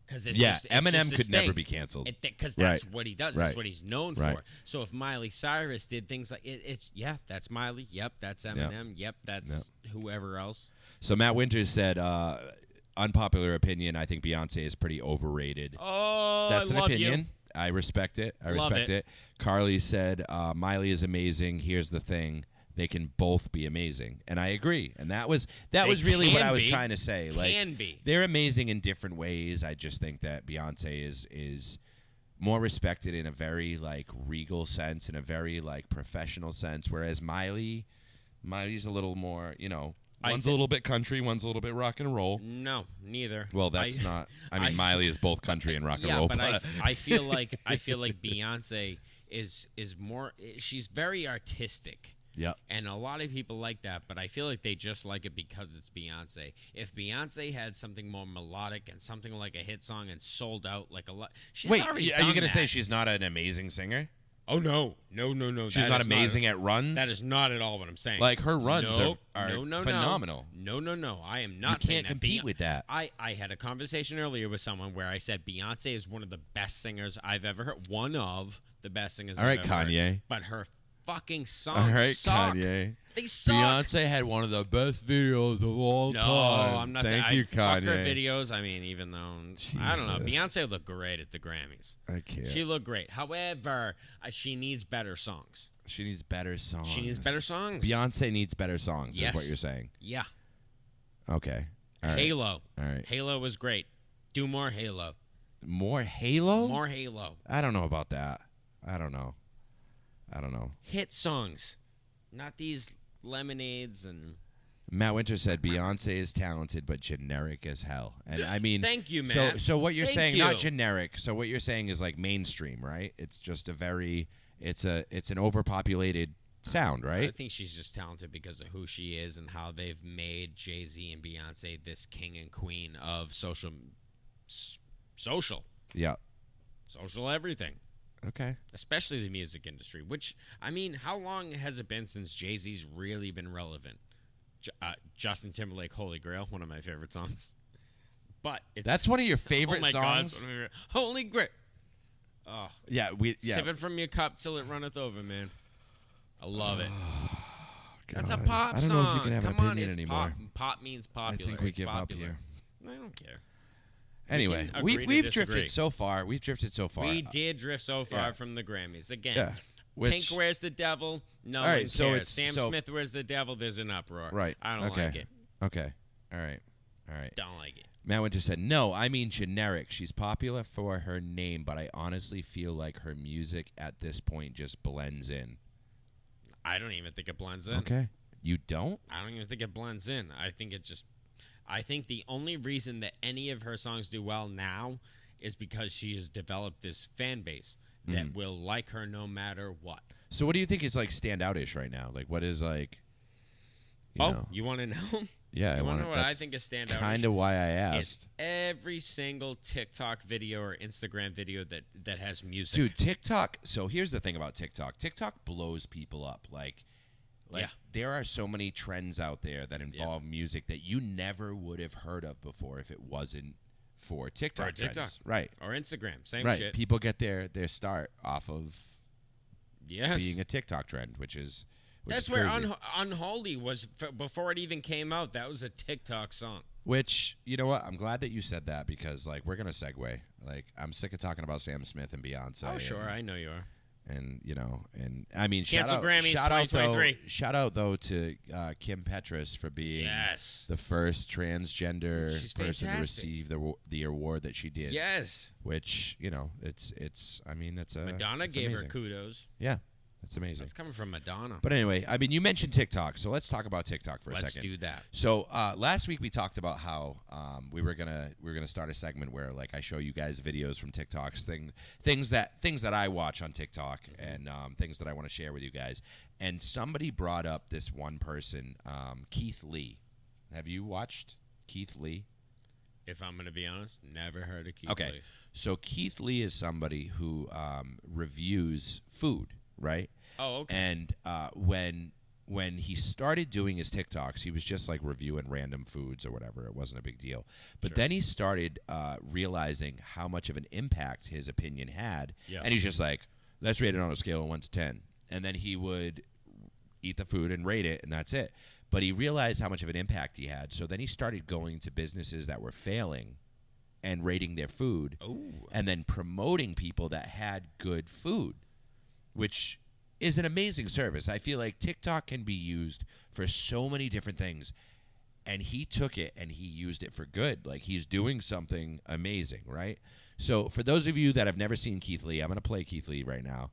Cause it's just, it's Eminem just his could never thing. be canceled. Because that's what he does. Right. That's what he's known Right. for. So if Miley Cyrus did things like it's that's Miley. Yep, that's Eminem. Yep, that's whoever else. So Matt Winters said, unpopular opinion, I think Beyonce is pretty overrated. Oh, That's I an love opinion. you. I respect it. I Love respect it. it. Carly said, Miley is amazing. Here's the thing. They can both be amazing. And I agree. And that was really what can I was be. trying to say. Like, Can be. they're amazing in different ways. I just think that Beyonce is more respected in a very like regal sense, in a very like professional sense, whereas Miley's a little more, one's a little bit country, one's a little bit rock and roll. No, neither. Well, that's not. I mean, Miley is both country and rock and roll. But I feel like Beyonce is more. She's very artistic. Yep. And a lot of people like that, but I feel like they just like it because it's Beyonce. If Beyonce had something more melodic and something like a hit song and sold out like a lot, she's Wait, already are done you gonna that. say she's not an amazing singer? Oh no. She's not amazing at runs. That is not at all what I'm saying. like her runs Nope. are no, phenomenal. No. I am You not saying can't that. compete with that. I had a conversation earlier with someone where I said Beyonce is one of the best singers I've ever heard. One of the best singers All I've right, ever heard. Kanye. But her fucking songs All right, suck. Kanye. They suck. Beyonce had one of the best videos of all No, time. I'm not Thank saying you, fuck Kanye. her videos. I mean, even though I don't know, Jesus. Beyonce looked great at the Grammys. I can't. She looked great. However, she needs better songs. She needs better songs. She needs better songs. Beyonce needs better songs. Yes. Is what you're saying? Yeah. Okay. All right. Halo. All right. Halo was great. Do more Halo. More Halo? More Halo. I don't know about that. I don't know. Hit songs, not these lemonades and. Matt Winter said Beyonce is talented but generic as hell. And I mean, Thank you, Matt. So what you're Thank saying, you. not generic. So what you're saying is like mainstream, right? It's just it's an overpopulated sound, I right? think she's just talented because of who she is and how they've made Jay-Z and Beyonce this king and queen of social Yeah. everything, Okay. especially the music industry. Which, I mean, how long has it been since Jay-Z's really been relevant? Justin Timberlake, Holy Grail, one of my favorite songs. But That's one of your favorite oh my songs. God, it's Holy Grail. Oh, Yeah, sip it from your cup till it runneth over, man. I love it. That's a God. pop I don't song. know if you can have an Come on, opinion it's anymore. pop. Pop means popular. I think we It's give popular. up here. I don't care. Anyway, can agree we've to disagree. drifted so far. We've drifted so far. We did drift so far yeah. from the Grammys. Again, Yeah. Pink wears the devil. No All right, one so cares. it's- Sam so- Smith wears the devil. There's an uproar. Right. I don't okay. like it. Okay. All right. Don't like it. Matt Winter said, no, I mean generic. She's popular for her name, but I honestly feel like her music at this point just blends in. I don't even think it blends in. Okay. You don't? I don't even think it blends in. I think it just. I think the only reason that any of her songs do well now is because she has developed this fan base that will like her no matter what. So what do you think is like standout-ish right now? Like what is like you know? You want to know? Yeah, You I want want to know what I think is standout? Kind of why I It's asked. every single TikTok video or Instagram video that has music. Dude, TikTok. So here's the thing about TikTok. TikTok blows people up. Like Yeah. there are so many trends out there that involve music that you never would have heard of before if it wasn't for TikTok. For TikTok. trends. Right. Or Instagram, same Right. shit. People get their start off of Yes. being a TikTok trend, which is That's is where crazy. Unholy was before it even came out. That was a TikTok song. Which, you know what? I'm glad that you said that because, like, we're gonna segue. Like, I'm sick of talking about Sam Smith and Beyonce. Oh, sure, I know you are. And you know, and I mean, Cancel shout Grammys out, 2023. shout out though to Kim Petras for being Yes. the first transgender She's person to fantastic. receive the award that she did. Yes. Which, you know, it's. I mean, that's a Madonna it's gave amazing. her kudos. Yeah, that's amazing. That's coming from Madonna. But anyway, I mean, you mentioned TikTok, so let's talk about TikTok for a Let's second. do that. So last week we talked about how we were gonna start a segment where like I show you guys videos from TikToks, things that I watch on TikTok and things that I want to share with you guys. And somebody brought up this one person, Keith Lee. Have you watched Keith Lee? If I'm going to be honest, never heard of Keith Okay, Lee. so Keith Lee is somebody who reviews food, right? Oh, okay. And when he started doing his TikToks, he was just like reviewing random foods or whatever. It wasn't a big deal. But then he started realizing how much of an impact his opinion had. Yeah. And he's just like, let's rate it on a scale of 1 to 10. And then he would eat the food and rate it, and that's it. But he realized how much of an impact he had. So then he started going to businesses that were failing and rating their food and then promoting people that had good food, which is an amazing service. I feel like TikTok can be used for so many different things, and he took it and he used it for good. Like, he's doing something amazing, right? So for those of you that have never seen Keith Lee, I'm going to play Keith Lee right now.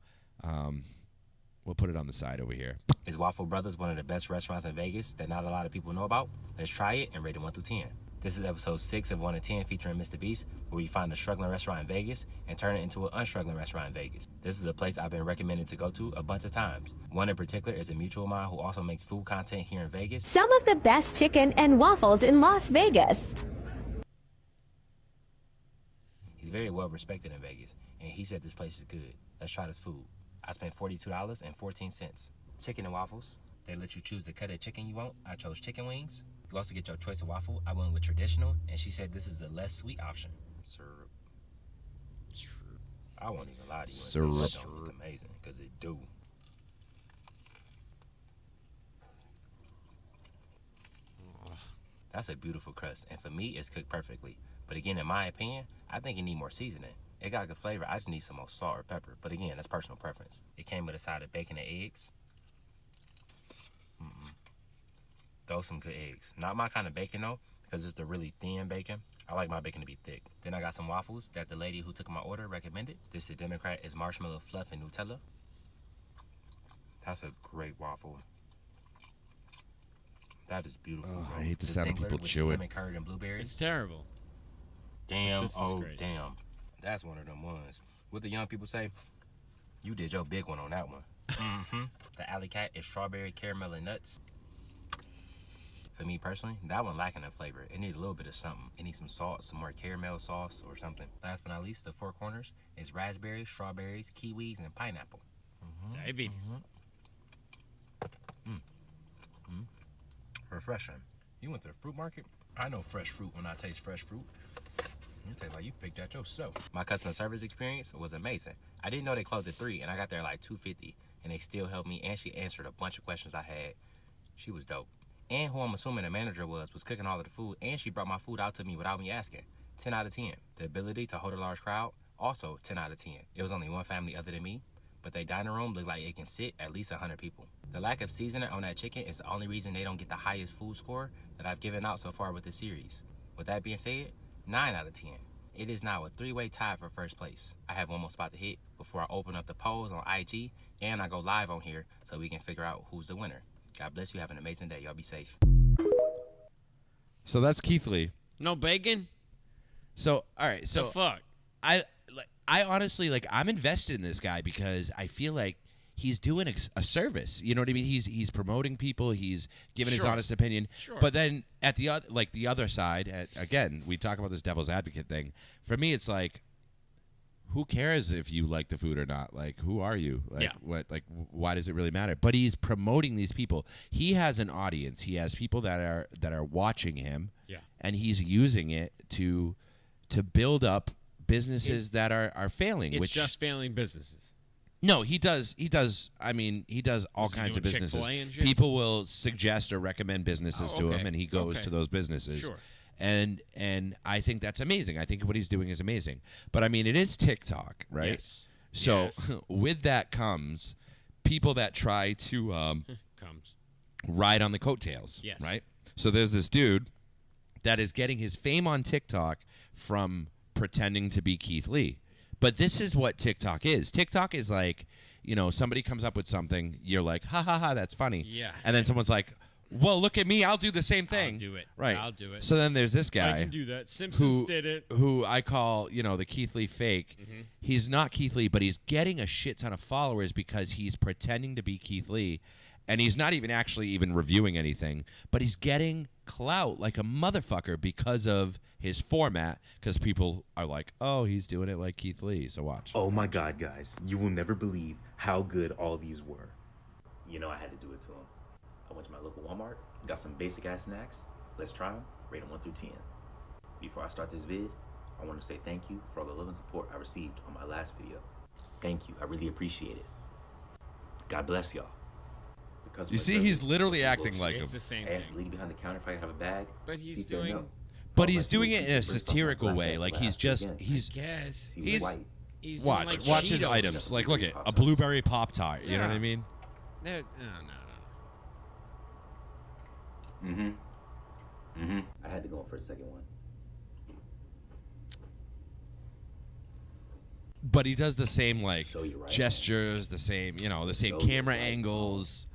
We'll put it on the side over here. Is Waffle Brothers one of the best restaurants in Vegas that not a lot of people know about? Let's try it and rate it 1 through 10. This is episode 6 of 1 in 10 featuring Mr. Beast, where you find a struggling restaurant in Vegas and turn it into an unstruggling restaurant in Vegas. This is a place I've been recommended to go to a bunch of times. One in particular is a mutual of mine who also makes food content here in Vegas. Some of the best chicken and waffles in Las Vegas. He's very well respected in Vegas, and he said this place is good. Let's try this food. I spent $42.14. Chicken and waffles. They let you choose the cut of chicken you want. I chose chicken wings. You also get your choice of waffle. I went with traditional, and she said this is the less sweet option. Syrup. I won't even lie to you and say that don't look amazing, because it do. That's a beautiful crust, and for me, it's cooked perfectly. But again, in my opinion, I think it need more seasoning. It got good flavor. I just need some more salt or pepper. But again, that's personal preference. It came with a side of bacon and eggs. Those some good eggs. Not my kind of bacon though, because it's the really thin bacon. I like my bacon to be thick. Then I got some waffles that the lady who took my order recommended. This, the Democrat, is marshmallow fluff and Nutella. That's a great waffle. That is beautiful. Oh, bro. I hate the sound of people chewing. Lemon curd and blueberries. It's terrible. Damn, This is oh great. damn. That's one of them ones. What the young people say, you did your big one on that one. The Alley Cat is strawberry, caramel, and nuts. For me personally, that one lacking in flavor. It needs a little bit of something. It needs some salt, some more caramel sauce or something. Last but not least, the Four Corners is raspberries, strawberries, kiwis, and pineapple. Diabetes. Refreshing. You went to the fruit market? I know fresh fruit when I taste fresh fruit. You taste like you picked that yourself. My customer service experience was amazing. I didn't know they closed at 3, and I got there like 2:50, and they still helped me, and she answered a bunch of questions I had. She was dope. And who I'm assuming the manager was cooking all of the food, and she brought my food out to me without me asking. 10 out of 10. The ability to hold a large crowd, also 10 out of 10. It was only one family other than me, but their dining room looked like it can sit at least 100 people. The lack of seasoning on that chicken is the only reason they don't get the highest food score that I've given out so far with this series. With that being said, 9 out of 10. It is now a 3-way tie for first place. I have one more spot to hit before I open up the polls on IG, and I go live on here so we can figure out who's the winner. God bless you. Have an amazing day. Y'all be safe. So that's Keith Lee. No bacon? So all right, so The fuck? I honestly I'm invested in this guy because I feel like he's doing a service. You know what I mean? He's promoting people. He's giving his Sure. honest opinion. Sure. But then at the other side, again, we talk about this devil's advocate thing. For me, it's like, who cares if you like the food or not? Like, who are you? Like, Yeah. what? Like, why does it really matter? But he's promoting these people. He has an audience. He has people that are watching him. Yeah. And he's using it to build up businesses that are failing. It's which just failing businesses. no, he does. I mean, he does all Is he kinds of doing businesses. Chick-fil-A and shit? People will suggest or recommend businesses Oh, to okay. him, and he goes Okay. to those businesses. Sure. And I think that's amazing. I think what he's doing is amazing. But I mean, it is TikTok, right? Yes. So Yes. with that comes people that try to Comes. ride on the coattails. Yes. Right. So there's this dude that is getting his fame on TikTok from pretending to be Keith Lee. But this is what TikTok is. TikTok is like, somebody comes up with something, you're like, ha ha ha, that's funny. Yeah. And then someone's like, well, look at me, I'll do the same thing. I'll do it. Right. I'll do it. So then there's this guy I can do that. Simpsons did it. who I call, the Keith Lee fake. Mm-hmm. He's not Keith Lee, but he's getting a shit ton of followers because he's pretending to be Keith Lee, and he's not even actually even reviewing anything, but he's getting clout like a motherfucker because of his format, because people are like, oh, he's doing it like Keith Lee, so watch. Oh my God, guys, you will never believe how good all these were. You know I had to do it to them. I went to my local Walmart, got some basic ass snacks. Let's try them, rate them 1 through 10. Before I start this vid, I want to say thank you for all the love and support I received on my last video. Thank you, I really appreciate it. God bless y'all. Because You see, he's literally acting like him. It's the same I asked thing. the lady behind the counter if I could have a bag. But he's She said doing- no. But I he's was like, doing "You it in a first off, satirical black way. ass Like laugh he's just again." he's Guess. he's white. He's watch doing like watch his Cheetos. items. Like look at a blueberry Pop Tart. You know what I Yeah. mean? No. I had to go in for a second one. But he does the same like So you're right. gestures, the same the same So you're camera right. angles.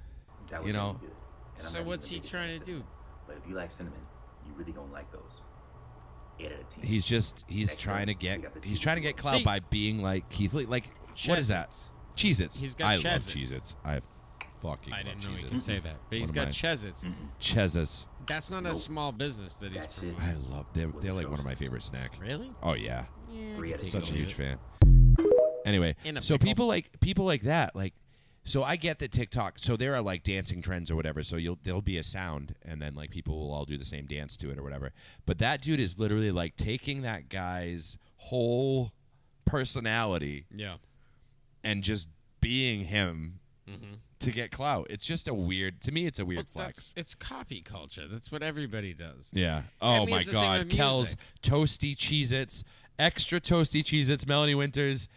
That was You know? really good. And I'm So not what's even he a big trying fan to of do? cinnamon. But if you like cinnamon, you really gonna like those. 8 out of 10. He's trying to get clout See- by being like Keith Lee. Like what is that? Cheez-Its. Cheez-Its. He's got I love Cheez-Its. Cheez-Its. I fucking I love didn't know he Cheez-Its. could say that, but he's One got of Cheez-Its. Cheez-Its. That's not a small business that he's That shit. promoting. I love they're like one of my favorite snack. Really? Oh yeah. Yeah, 3 out of Such a 10. huge fan. Anyway, In a so pickle. people like that, like, so I get that TikTok. So there are like dancing trends or whatever. So there'll be a sound, and then like people will all do the same dance to it or whatever. But that dude is literally like taking that guy's whole personality Yeah. and just being him to get clout. It's just a weird. To me, it's a weird Well, flex. it's copy culture. That's what everybody does. Yeah. I Oh mean, my it's the same God. with Kel's music. toasty Cheez-Its, extra toasty Cheez-Its, Melanie Winters.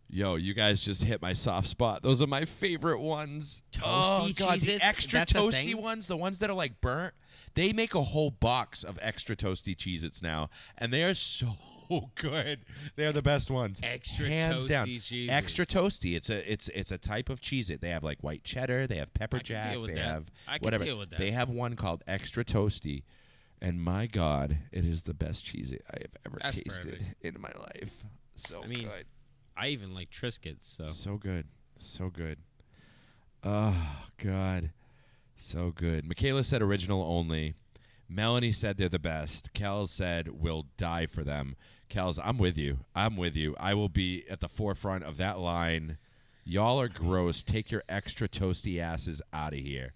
Yo, you guys just hit my soft spot. Those are my favorite ones. Oh Toasty God, the Cheez-Its? extra That's a toasty thing? ones, the ones that are like burnt. They make a whole box of extra toasty Cheez-Its now, and they are so good. They're the best ones. Extra Hands toasty down. Cheez-Its. Extra toasty. It's a type of Cheez-It. They have like white cheddar. They have pepper I can jack. deal with They that. have I can whatever. deal with that. They have one called extra toasty. And my God, it is the best Cheez-It I have ever That's tasted perfect. in my life. So I mean, good. I even like Triscuits. So So good. So good. Oh, God. So good. Michaela said original only. Melanie said they're the best. Kel said we'll die for them. Kel's, I'm with you. I'm with you. I will be at the forefront of that line. Y'all are gross. Take your extra toasty asses out of here.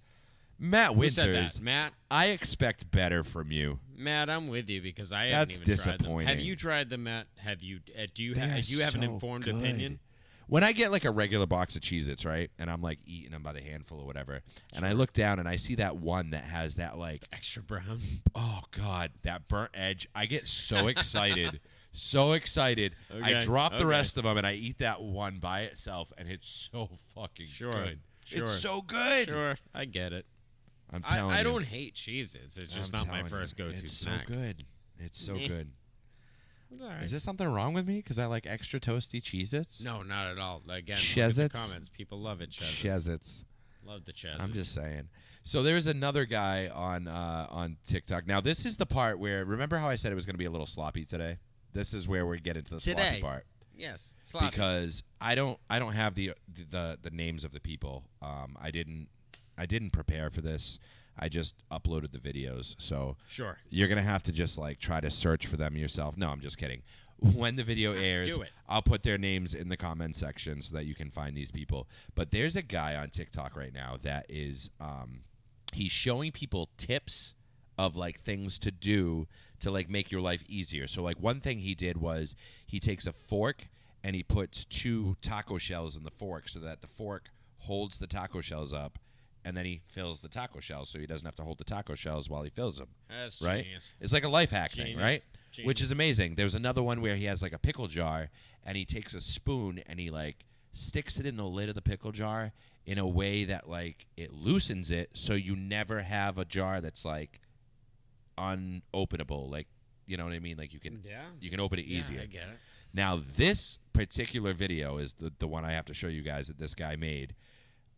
Matt who said Winters, that? Matt. I expect better from you. Matt, I'm with you because I That's haven't even tried them. disappointing. Have you tried them, Matt? Have you? Do you They are have an so informed good. opinion? When I get like a regular box of Cheez-Its, right, and I'm like eating them by the handful or whatever, and I look down and I see that one that has that like, Extra brown. oh God, that burnt edge, I get so excited. So excited. I Okay, drop the okay. rest of them and I eat that one by itself, and it's so fucking Sure, good. sure. It's so good. Sure, I get it. I'm telling you. I don't hate Cheez-Its. It's just I'm not my telling first you, go-to it's snack. so good. It's so Meh. good. It's all right. Is there something wrong with me because I like extra toasty Cheez-Its? No, not at all. Again, look at the Cheez-Its? comments. People love it. Cheez-Its. Cheez-Its. Love the Cheez-Its. I'm just saying. So there's another guy on TikTok. Now this is the part where, remember how I said it was going to be a little sloppy today? This is where we get into the sloppy Today. part. Yes, sloppy. Because I don't have the names of the people. I didn't prepare for this. I just uploaded the videos. So Sure. you're gonna have to just like try to search for them yourself. No, I'm just kidding. When the video airs, Do it. I'll put their names in the comment section so that you can find these people. But there's a guy on TikTok right now that is he's showing people tips of like things to do to like make your life easier. So like one thing he did was he takes a fork and he puts 2 taco shells in the fork so that the fork holds the taco shells up, and then he fills the taco shells so he doesn't have to hold the taco shells while he fills them. That's Right? genius. It's like a life hack thing, Genius. right? Genius. Which is amazing. There's another one where he has like a pickle jar and he takes a spoon and he like sticks it in the lid of the pickle jar in a way that like it loosens it so you never have a jar that's like unopenable. Like, you know what I mean? Like you can open it easier. Yeah, I get it. Now, this particular video is the one I have to show you guys that this guy made.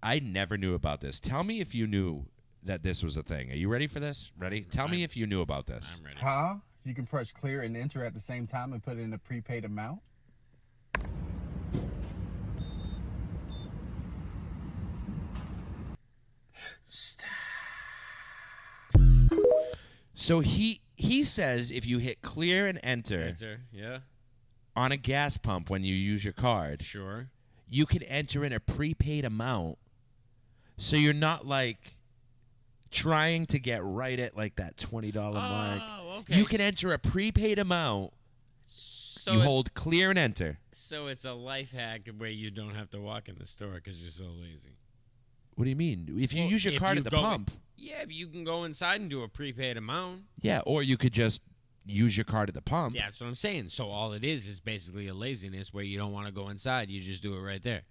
I never knew about this. Tell me if you knew that this was a thing. Are you ready for this? Ready? Tell me if you knew about this. I'm ready. Huh? You can press clear and enter at the same time and put in a prepaid amount? So he says if you hit clear and enter Answer. Yeah. on a gas pump when you use your card, Sure. you can enter in a prepaid amount so you're not like trying to get right at like that $20 mark. Oh, okay. You can enter a prepaid amount. So You it's- hold clear and enter. So it's a life hack where you don't have to walk in the store because you're so lazy. What do you mean? If you Well, use your if card you at the go- pump, Yeah, but you can go inside and do a prepaid amount. yeah, or you could just use your card at the pump. Yeah, that's what I'm saying. So all it is basically a laziness where you don't want to go inside. You just do it right there.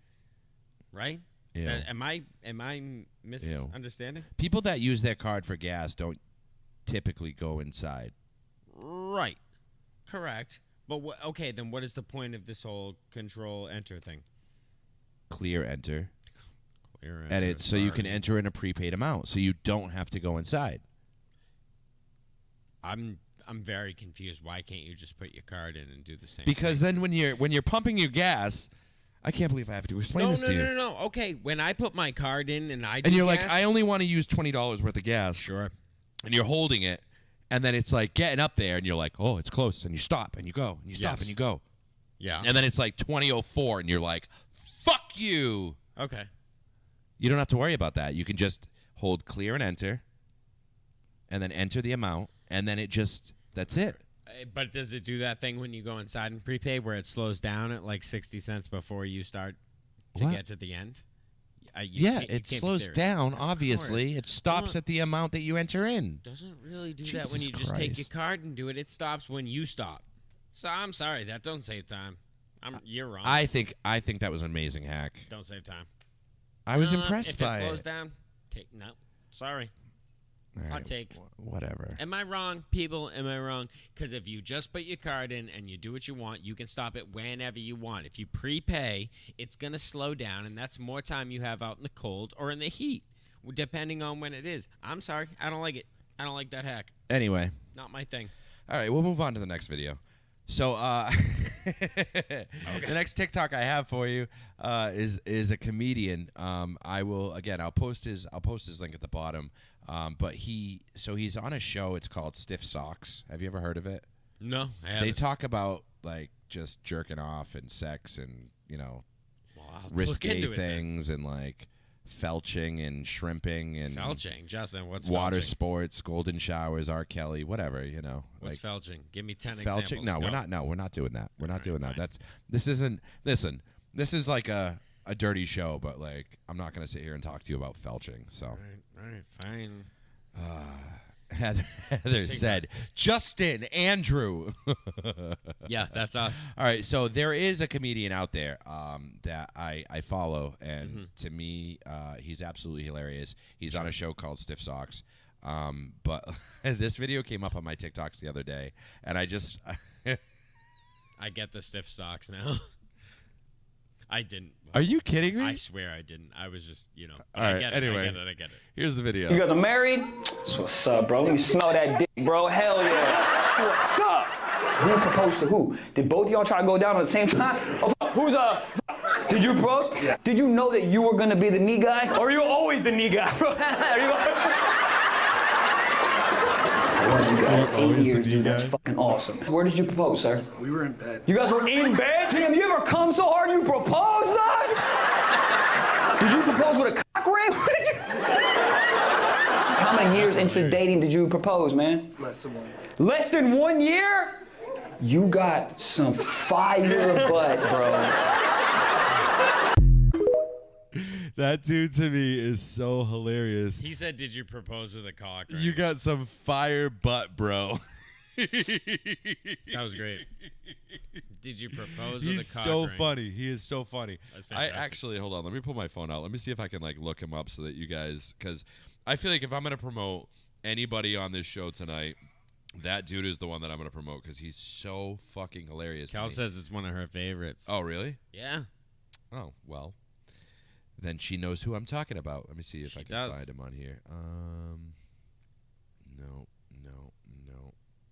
Right? Ew. Am I misunderstanding? People that use their card for gas don't typically go inside. Right. Correct. But okay, then what is the point of this whole control enter thing? Clear enter. Clear And enter, it's so you can sorry. enter in a prepaid amount so you don't have to go inside. I'm I'm very confused. Why can't you just put your card in and do the same? Because thing? then when you're pumping your gas, I can't believe I have to explain this to you. No. Okay, when I put my card in and I do And you're gas, like, I only want to use $20 worth of gas. sure. And you're holding it, and then it's like getting up there, and you're like, oh, it's close, and you stop, and you go, and you stop, Yes. and you go. Yeah. And then it's like 20:04, and you're like, fuck you. Okay. You don't have to worry about that. You can just hold clear and enter, and then enter the amount, and then that's it. But does it do that thing when you go inside and prepay where it slows down at like 60 cents before you start to What? get to the end? Yeah, it slows down, obviously. course. It stops Well, at the amount that you enter in. Doesn't really do that when Jesus you just take your Christ. card and do it. It stops when you stop. So I'm sorry, that don't save time. You're wrong. I think that was an amazing hack. Don't save time. I was impressed if by it slows it. down, no. Sorry. All Hot right, take. Whatever. Am I wrong, people? Am I wrong? Because if you just put your card in and you do what you want, you can stop it whenever you want. If you prepay, it's going to slow down, and that's more time you have out in the cold or in the heat, depending on when it is. I'm sorry. I don't like it. I don't like that hack. Anyway. Not my thing. All right, we'll move on to the next video. So the next TikTok I have for you is a comedian. I'll post his link at the bottom. But he's on a show. It's called Stiff Socks. Have you ever heard of it? No, I They haven't. talk about like just jerking off and sex and Well, I'll look risque into it then. things and like felching and shrimping and Felching. Justin, what's water felching? sports, golden showers, R. Kelly, whatever, What's felching? Give me 10 felching. examples. No, Go. we're not. No, we're not doing that. We're not doing that. fine. This isn't. Listen, this is like a dirty show, but like I'm not gonna sit here and talk to you about felching. So All right, fine. Heather said, Justin, Andrew. Yeah, that's us. All right, so there is a comedian out there that I follow, and to me, he's absolutely hilarious. He's on a show called Stiff Socks. But this video came up on my TikToks the other day, and I just... I get the stiff stocks now. I didn't. Are you kidding me? I swear I didn't. I was just, All I right, get anyway. it. I get it. Here's the video. You guys are married? That's what's up, bro. Let me smell that dick, bro. Hell yeah. That's what's up? Who proposed to who? Did both of y'all try to go down at the same time? Oh, did you propose? Yeah. Did you know that you were gonna be the knee guy? Or are you always the knee guy, bro? I love you guys. 8 years, dude. That's fucking awesome. Where did you propose, sir? We were in bed. You guys were in bed? Damn, you ever come so hard you proposed, son? Did you propose with a cock ring? How many years into dating did you propose, man? Less than 1 year. Less than 1 year? You got some fire butt, bro. That dude to me is so hilarious. He said, "Did you propose with a cock ring?" You got some fire butt, bro. That was great. Did you propose with He's a cock so ring? funny. He is so funny. That's I fantastic. actually, hold on. Let me pull my phone out. Let me see if I can like look him up so that you guys, because I feel like if I'm gonna promote anybody on this show tonight, that dude is the one that I'm gonna promote because he's so fucking hilarious. to Cal me. says it's one of her favorites. "Oh, really? Yeah. Oh, well." Then she knows who I'm talking about. Let me see if She I can does. find him on here.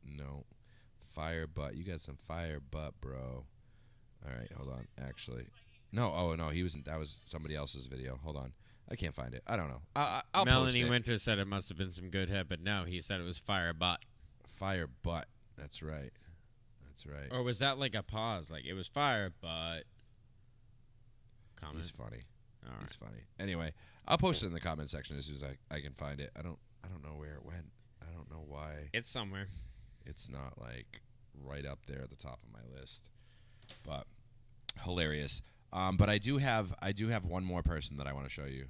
No. Fire butt. You got some fire butt, bro. All right, hold on. Actually, no. Oh no, he wasn't. That was somebody else's video. Hold on. I can't find it. I don't know. I'll post Melanie it. Winter said it must have been some good head, but no, he said it was fire butt. Fire butt. That's right. That's right. Or was that like a pause? Like it was fire, but comment. He's funny. All right. He's funny. Anyway, I'll post it in the comment section as soon as I can find it. I don't know where it went. I don't know why It's somewhere. it's not like right up there at the top of my list. But hilarious. But I do have one more person that I want to show you.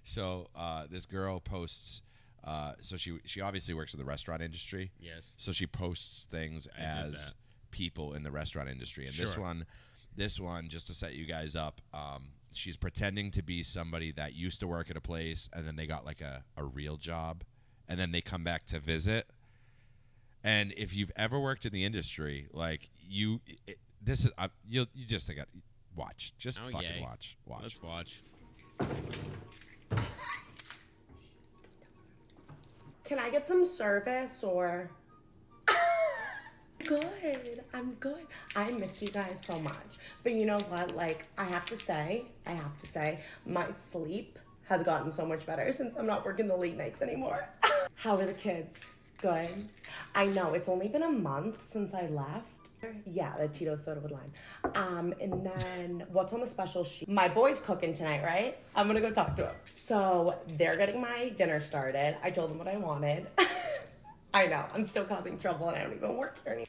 So this girl posts. So she obviously works in the restaurant industry. Yes. So she posts things I did as that. people in the restaurant industry. And Sure. this one, just to set you guys up, she's pretending to be somebody that used to work at a place, and then they got like a real job, and then they come back to visit. And if you've ever worked in the industry, like you just think, watch, just Oh, fucking yay. watch. Let's watch. Can I get some service or? Good. I'm good. I miss you guys so much. But you know what? Like, I have to say, my sleep has gotten so much better since I'm not working the late nights anymore. How are the kids? Good. I know, it's only been a month since I left. Yeah, the Tito soda with lime. And then what's on the special sheet? My boy's cooking tonight, right? I'm gonna go talk to him. So they're getting my dinner started. I told them what I wanted. I know, I'm still causing trouble and I don't even work here anymore.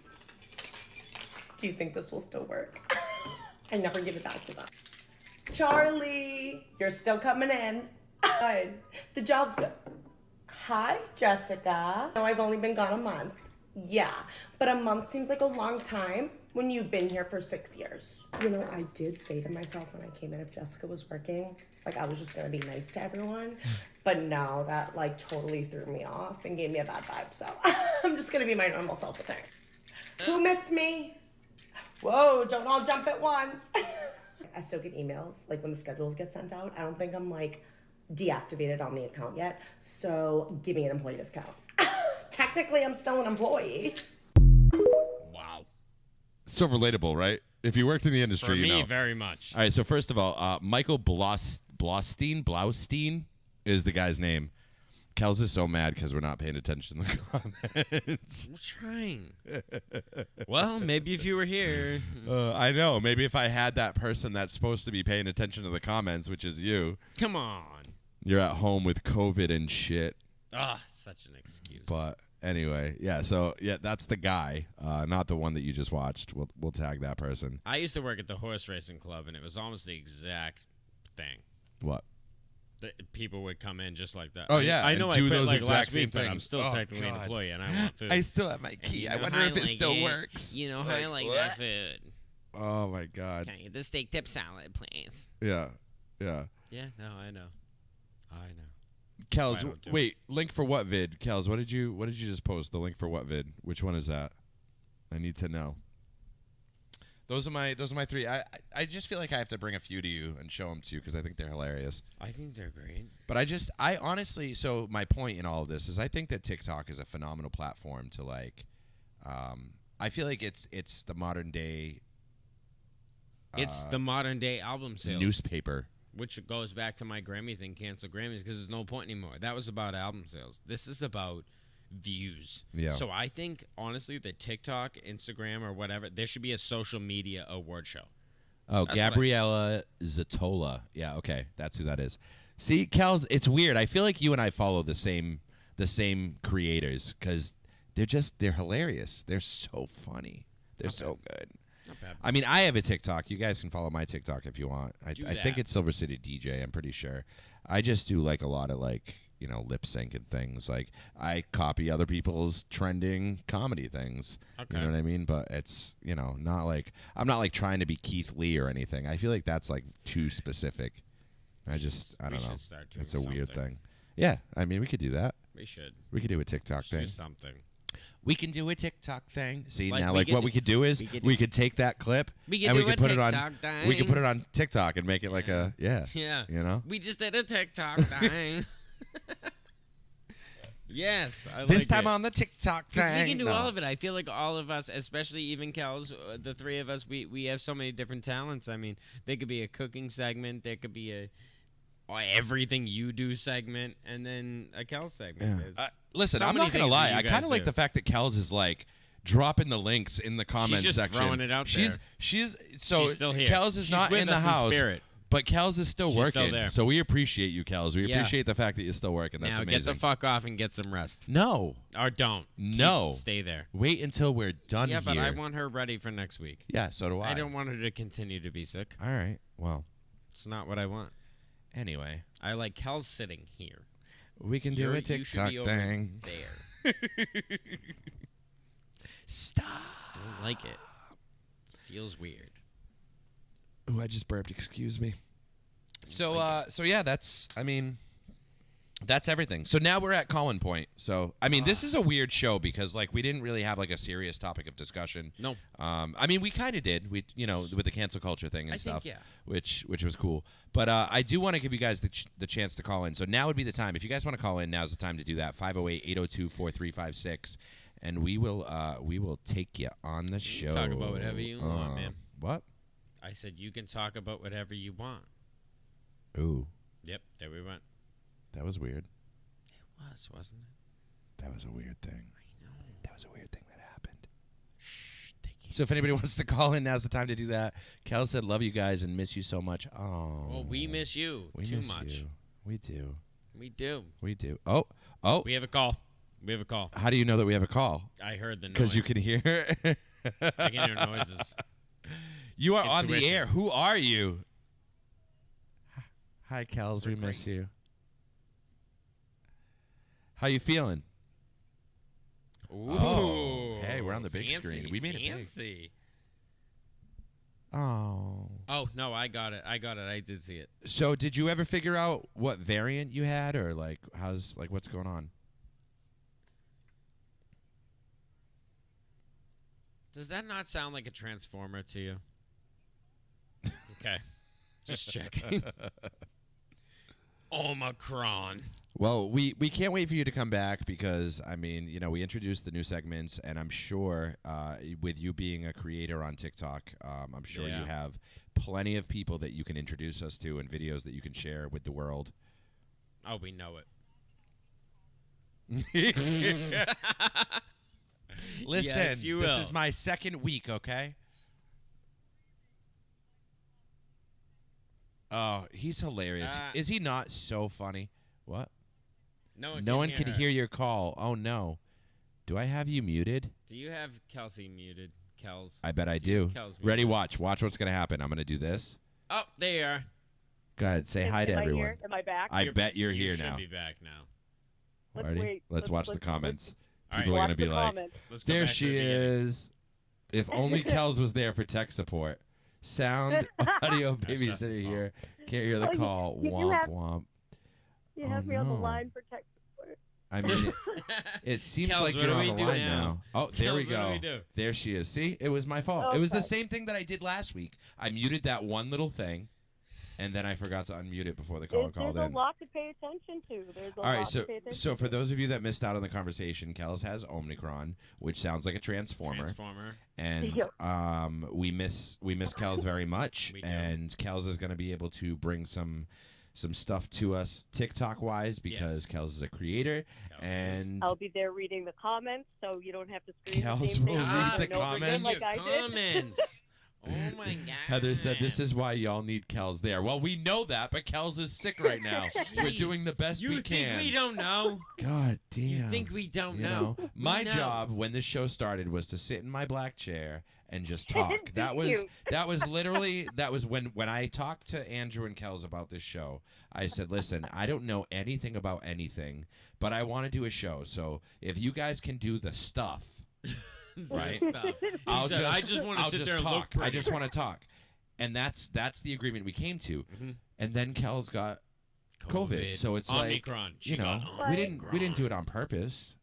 Do you think this will still work? I never give it back to them. Charlie, you're still coming in. Good. The job's good. Hi, Jessica. No, I've only been gone a month. Yeah, but a month seems like a long time when you've been here for 6 years. You know, I did say to myself when I came in, if Jessica was working, like I was just gonna be nice to everyone. But no, that like totally threw me off and gave me a bad vibe. So I'm just gonna be my normal self with her. Who missed me? Whoa, don't all jump at once. I still get emails, like when the schedules get sent out. I don't think I'm like deactivated on the account yet. So give me an employee discount. Technically, I'm still an employee. Wow. So relatable, right? If you worked in the industry, For me, you know. very much. All right, so first of all, Michael Blaustein is the guy's name. Kels is so mad because we're not paying attention to the comments. I'm trying. Well, maybe if you were here. I know. Maybe if I had that person that's supposed to be paying attention to the comments, which is you. Come on. You're at home with COVID and shit. Ah, such an excuse. But anyway, yeah. So yeah, that's the guy, not the one that you just watched. We'll tag that person. I used to work at the horse racing club, and it was almost the exact thing. What? People would come in just like that. Oh yeah, I know. I do quit those like exact last same week, but I'm things. still Oh, technically an God. employee, and I want food. I still have my key. I wonder if it still works. You know how I like that food. Oh my God. Can I get the steak tip salad, please? Yeah, yeah. Yeah, no, I know. Kels, wait. Link for what vid? Kels, what did you just post? The link for what vid? Which one is that? I need to know. Those are my three. I just feel like I have to bring a few to you and show them to you because I think they're hilarious. I think they're great. But I honestly, so my point in all of this is I think that TikTok is a phenomenal platform to like. I feel like it's the modern day. It's the modern day album sales Newspaper. Which goes back to my Grammy thing, cancel Grammys, because there's no point anymore. That was about album sales. This is about views. Yeah. So I think, honestly, that TikTok, Instagram, or whatever, there should be a social media award show. Oh, That's Gabriella Zatola. Yeah, okay. That's who that is. See, Kels, it's weird. I feel like you and I follow the same creators because they're hilarious. They're so funny. They're so good. Not bad. I mean, I have a TikTok. You guys can follow my TikTok if you want. I think that. it's Silver City DJ. I'm pretty sure. I just do like a lot of like lip sync and things. Like I copy other people's trending comedy things. Okay. You know what I mean? But it's not like I'm not like trying to be Keith Lee or anything. I feel like that's like too specific. I don't know. It's a weird thing. Yeah, I mean we could do that. We should. We could do a TikTok thing. Do something. We can do a TikTok thing. See, Like now, we like could what do- we could do is we could take that clip We could and do we a could put it on. TikTok thing. We could put it on TikTok and make it like a Yeah. You know. We just did a TikTok thing. Yes, I This like time it. on the TikTok 'Cause thing. we can do No. all of it. I feel like all of us, especially even Kels, the three of us, we have so many different talents. I mean, there could be a cooking segment, there could be a everything you do segment, and then a Kels segment. Yeah. There's Listen, so I'm many not gonna things that lie. you I guys kind of like do. the fact that Kels is like dropping the links in the comment just section. throwing it out She's there. she's She's still here. Kels is She's not with in the us in house. spirit. But Kels is still She's working, still there. so we appreciate you, Kels. We Yeah. appreciate the fact that you're still working. That's now amazing. get the fuck off and get some rest. No, Or don't. no, Stay there. Wait until we're done Yeah, here. but I want her ready for next week. Yeah, so do I. I don't want her to continue to be sick. All right. Well, It's not what I want. anyway, I like Kels sitting here. we can do a You should TikTok be over thing. there. Stop. Don't like it. Feels weird. Ooh, I just burped. Excuse me. So, so yeah, that's. I mean, That's everything. So now we're at Colin Point. So I mean, this is a weird show because like we didn't really have like a serious topic of discussion. No. I mean, we kind of did. We with the cancel culture thing and stuff. think, yeah. Which was cool. But I do want to give you guys the chance to call in. So now would be the time. If you guys want to call in, now's the time to do that. 508-802-4356, and we will take you on the show. Talk about whatever you want, man. What? I said you can talk about whatever you want. Ooh, Yep, there we went. that was weird. It was, wasn't it? That was a weird thing. I know. That was a weird thing that happened. Shh, they can't. So if anybody wants to call in, now's the time to do that. Kel said, "Love you guys and miss you so much." Oh, Well, we miss you we too miss much. you. We do. We do. We do. Oh. We have a call. We have a call. How do you know that we have a call? I heard the noise. Because you can hear. I can hear noises. You are on the Intuition. air. Who are you? Hi, Kels. We miss you. How you feeling? Ooh. Oh, hey, we're on the big fancy, screen. We made it big. fancy. Oh. Oh, no, I got it. I did see it. So, did you ever figure out what variant you had, or like what's going on? Does that not sound like a transformer to you? Okay. Just checking. Omicron. Well, we can't wait for you to come back because, I mean, we introduced the new segments, and I'm sure with you being a creator on TikTok, I'm sure Yeah. you have plenty of people that you can introduce us to and videos that you can share with the world. Oh, we know it. Listen, Yes, you this will. is my second week, okay? Oh, he's hilarious. Is he not so funny? What? No one can her. hear your call. Oh, no. Do I have you muted? Do you have Kelsey muted? Kels. I bet I do. Kel's Ready? muted. Watch what's going to happen. I'm going to do this. Oh, there you are. Go ahead. Say hi to Am I everyone. here? Am I back? I bet you're you here should now. be back now. Already? Let's watch the comments. All People right. are going to be like, Let's go there back to she the beginning. is. If only Kels was there for tech support. Sound, audio, That's just his babysitter fault. here. Can't hear the Oh, you- call. you Womp, have- womp. You have me on the line for tech support. I mean, it seems Kels, like what you're do on we the do line now? now. Oh, there we Kels, what do go. we do? There she is. See, it was my fault. It was the Okay. same thing that I did last week. I muted that one little thing, and then I forgot to unmute it before the caller called There's in. a lot to pay attention to. There's a All right, lot so to pay attention so for to. those of you that missed out on the conversation, Kels has Omicron, which sounds like a transformer. And Yep. we miss Kels very much, We do. and Kels is going to be able to bring some stuff to us TikTok wise because Kels is a creator, and I'll be there reading the comments, so you don't have to scream the Kels same will thing read over the and over again comments. like I did. Comments. Oh my god. Heather said this is why y'all need Kels there. Well, we know that, but Kels is sick right now. We're Jeez. doing the best You we think can. we don't know? God damn. You think we don't You know? my We know. job when this show started was to sit in my black chair and just talk. That was you. that was literally that was when I talked to Andrew and Kels about this show. I said, "Listen, I don't know anything about anything, but I want to do a show. So if you guys can do the stuff, right? Stuff. I'll said, just I just want to I'll sit just there and talk. look pretty. I just want to talk." And that's the agreement we came to. Mm-hmm. And then Kels got COVID. So it's Omicron. like, She you know, got we didn't do it on purpose.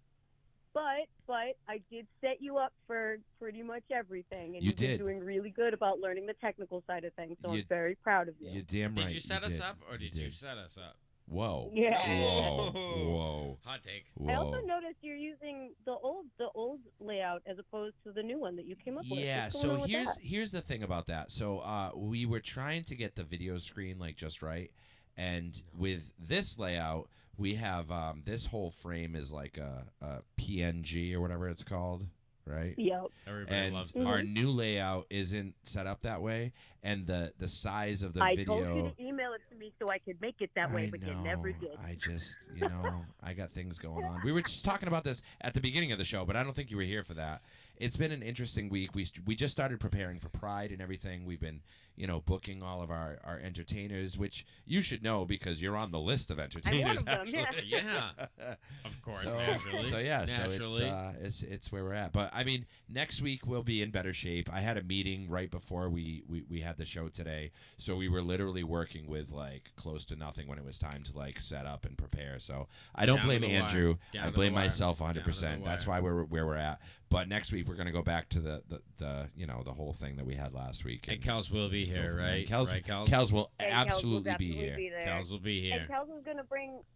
But I did set you up for pretty much everything, and You you've been did. doing really good about learning the technical side of things. So You- I'm very proud of you. You're damn right. Did you set us did. up or did you set us up? Whoa. Yeah. Whoa. Whoa. Hot take. Whoa. I also noticed you're using the old layout as opposed to the new one that you came up with. Yeah, What's going so on with that? here's the thing about that. So we were trying to get the video screen like just right, and with this layout, we have this whole frame is like a PNG or whatever it's called, right? Yep. Everybody And loves this. our new layout isn't set up that way, and the size of the I video. told you to email it to me so I could make it that way, I but know. you never did. I just, I got things going on. We were just talking about this at the beginning of the show, but I don't think you were here for that. It's been an interesting week. We just started preparing for Pride and everything. We've been, booking all of our entertainers, which you should know because you're on the list of entertainers. of them, actually. yeah. Yeah. Of course, So, naturally. so yeah, Naturally. so it's where we're at. But I mean, next week we'll be in better shape. I had a meeting right before we had the show today, so we were literally working with like close to nothing when it was time to like set up and prepare. So I don't blame Andrew. I blame myself 100%. That's why we're where we're at. But next week we're gonna go back to the you know, the whole thing that we had last week. And Kels will be here, right? Kels will And absolutely Kels will be here. definitely be there. Kels will be here. And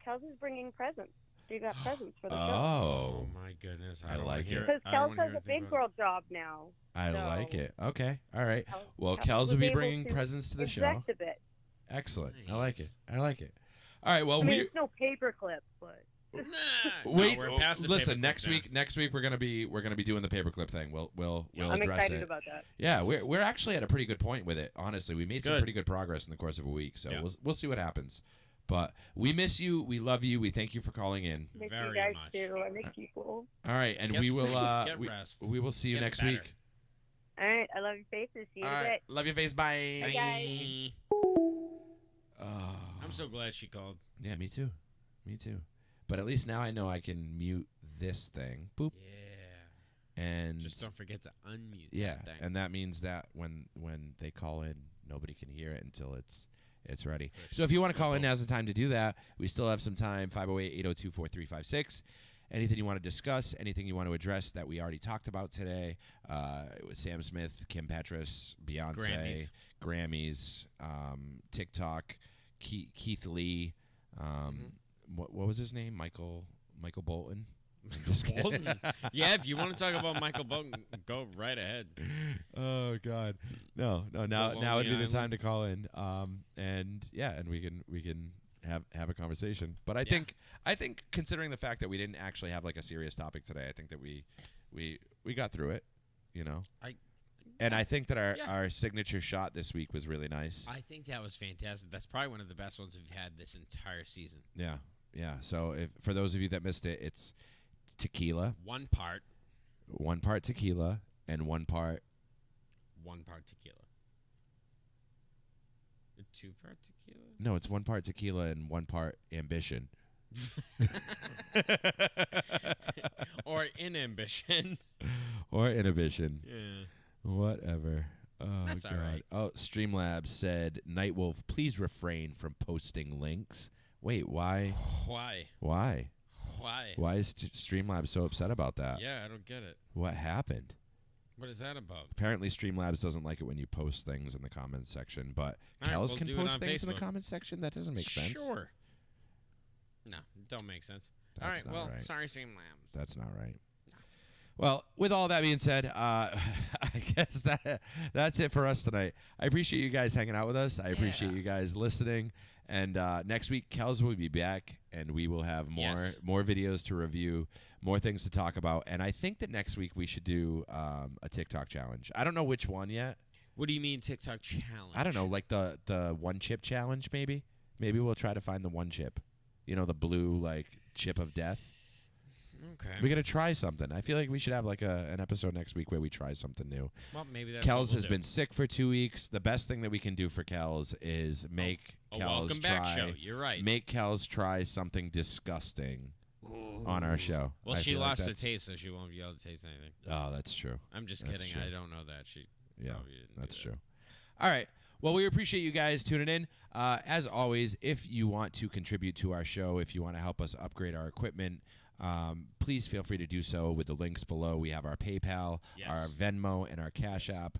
Kels is bringing presents. She got presents for the show. Oh my goodness! I like it. Because Kels has a big girl job now. I like it. Okay, all right. Well, Kels Kels will be was bringing able to presents to the show. invest a bit. Excellent. I like it. I like it. All right. Well, I mean, it's no paperclip, but. Wait. we're past the Listen. paperclip Next now. week. Next week we're gonna be doing the paperclip thing. We'll I'm address excited it. about that. Yeah, we're actually at a pretty good point with it. Honestly, we made some Good. pretty good progress in the course of a week. So we'll see what happens. But we miss you. We love you. We thank you for calling in. Miss Very you guys much. too. I miss people. All right, and Get we will sleep, get rest. we will see you Get next better. week. All right. I love your faces. See you All in a right, bit. love your face. Bye. Bye, guys. Oh. I'm so glad she called. Yeah, me too. Me too. But at least now I know I can mute this thing. Boop. Yeah. And Just don't forget to unmute. yeah, that thing. and that means that when they call in, nobody can hear it until it's ready. So if you want to call in, now's the time to do that. We still have some time. 508-802-4356. Anything you want to discuss, anything you want to address that we already talked about today, with Sam Smith, Kim Petras, Beyonce, Grammys, TikTok, Keith Lee, what was his name? Michael Bolton. I'm just kidding. Bolton. Yeah, if you want to talk about Michael Bolton, go right ahead. Oh God, no. Now would be the time to call in, and we can have a conversation. But I think considering the fact that we didn't actually have like a serious topic today, I think that we got through it, you know. I think that our signature shot this week was really nice. I think that was fantastic. That's probably one of the best ones we've had this entire season. Yeah. So for those of you that missed it, it's tequila. One part tequila and one part tequila. A 2-part tequila? No, it's 1 part tequila and 1 part ambition. Or inambition. Or inhibition. Yeah. Whatever. Oh, That's God. all right. Oh, Streamlabs said, Nightwolf, please refrain from posting links. Wait, why? Why? Why? Why? Why is Streamlabs so upset about that? Yeah, I don't get it. What happened? What is that about? Apparently, Streamlabs doesn't like it when you post things in the comments section, but All right, Kels we'll can do it post on things in the Facebook. comments section? That doesn't make sense. Sure. No, don't make sense. That's all right, not well, right. sorry, Streamlabs. That's not right. Well, with all that being said, I guess that's it for us tonight. I appreciate you guys hanging out with us. I appreciate you guys listening. And next week, Kels will be back, and we will have more videos to review, more things to talk about. And I think that next week we should do a TikTok challenge. I don't know which one yet. What do you mean TikTok challenge? I don't know, like the one chip challenge, maybe. Maybe we'll try to find the one chip. You know, the blue like chip of death. Okay. We're gonna try something. I feel like we should have like an episode next week where we try something new. Well, maybe that's Kels what we'll has do. been sick for 2 weeks. The best thing that we can do for Kels is make a Kels welcome try. back show. You're right. Make Kels try something disgusting on our show. Well, I she feel like lost her that's- taste, so she won't be able to taste anything. Oh, that's true. I'm just That's kidding. true. I don't know that. She probably didn't that's do that. true. All right. Well, we appreciate you guys tuning in. As always, if you want to contribute to our show, if you want to help us upgrade our equipment, please feel free to do so with the links below. We have our PayPal, our Venmo, and our Cash App.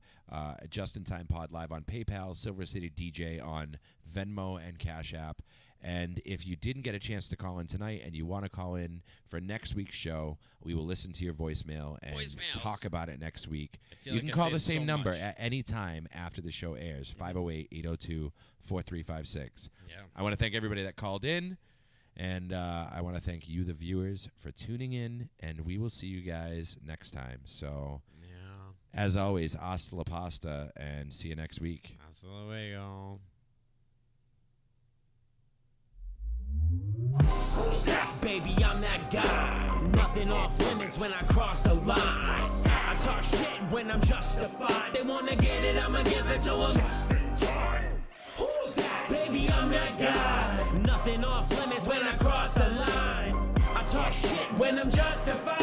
Just in Time Pod Live on PayPal, Silver City DJ on Venmo and Cash App. And if you didn't get a chance to call in tonight and you want to call in for next week's show, we will listen to your voicemail and talk about it next week. feel You like can I call say the it same so number much. at any time after the show airs, 508-802-4356. Yeah. I want to thank everybody that called in, and I want to thank you, the viewers, for tuning in, and we will see you guys next time. So, as always, hasta la pasta, and see you next week. Hasta luego. Baby, I'm that guy. Nothing off limits when I cross the line. I talk shit when I'm justified. They wanna get it, I'ma give it to them. Who's that? Baby, I'm that guy. Nothing off limits when I cross the line. I talk shit when I'm justified.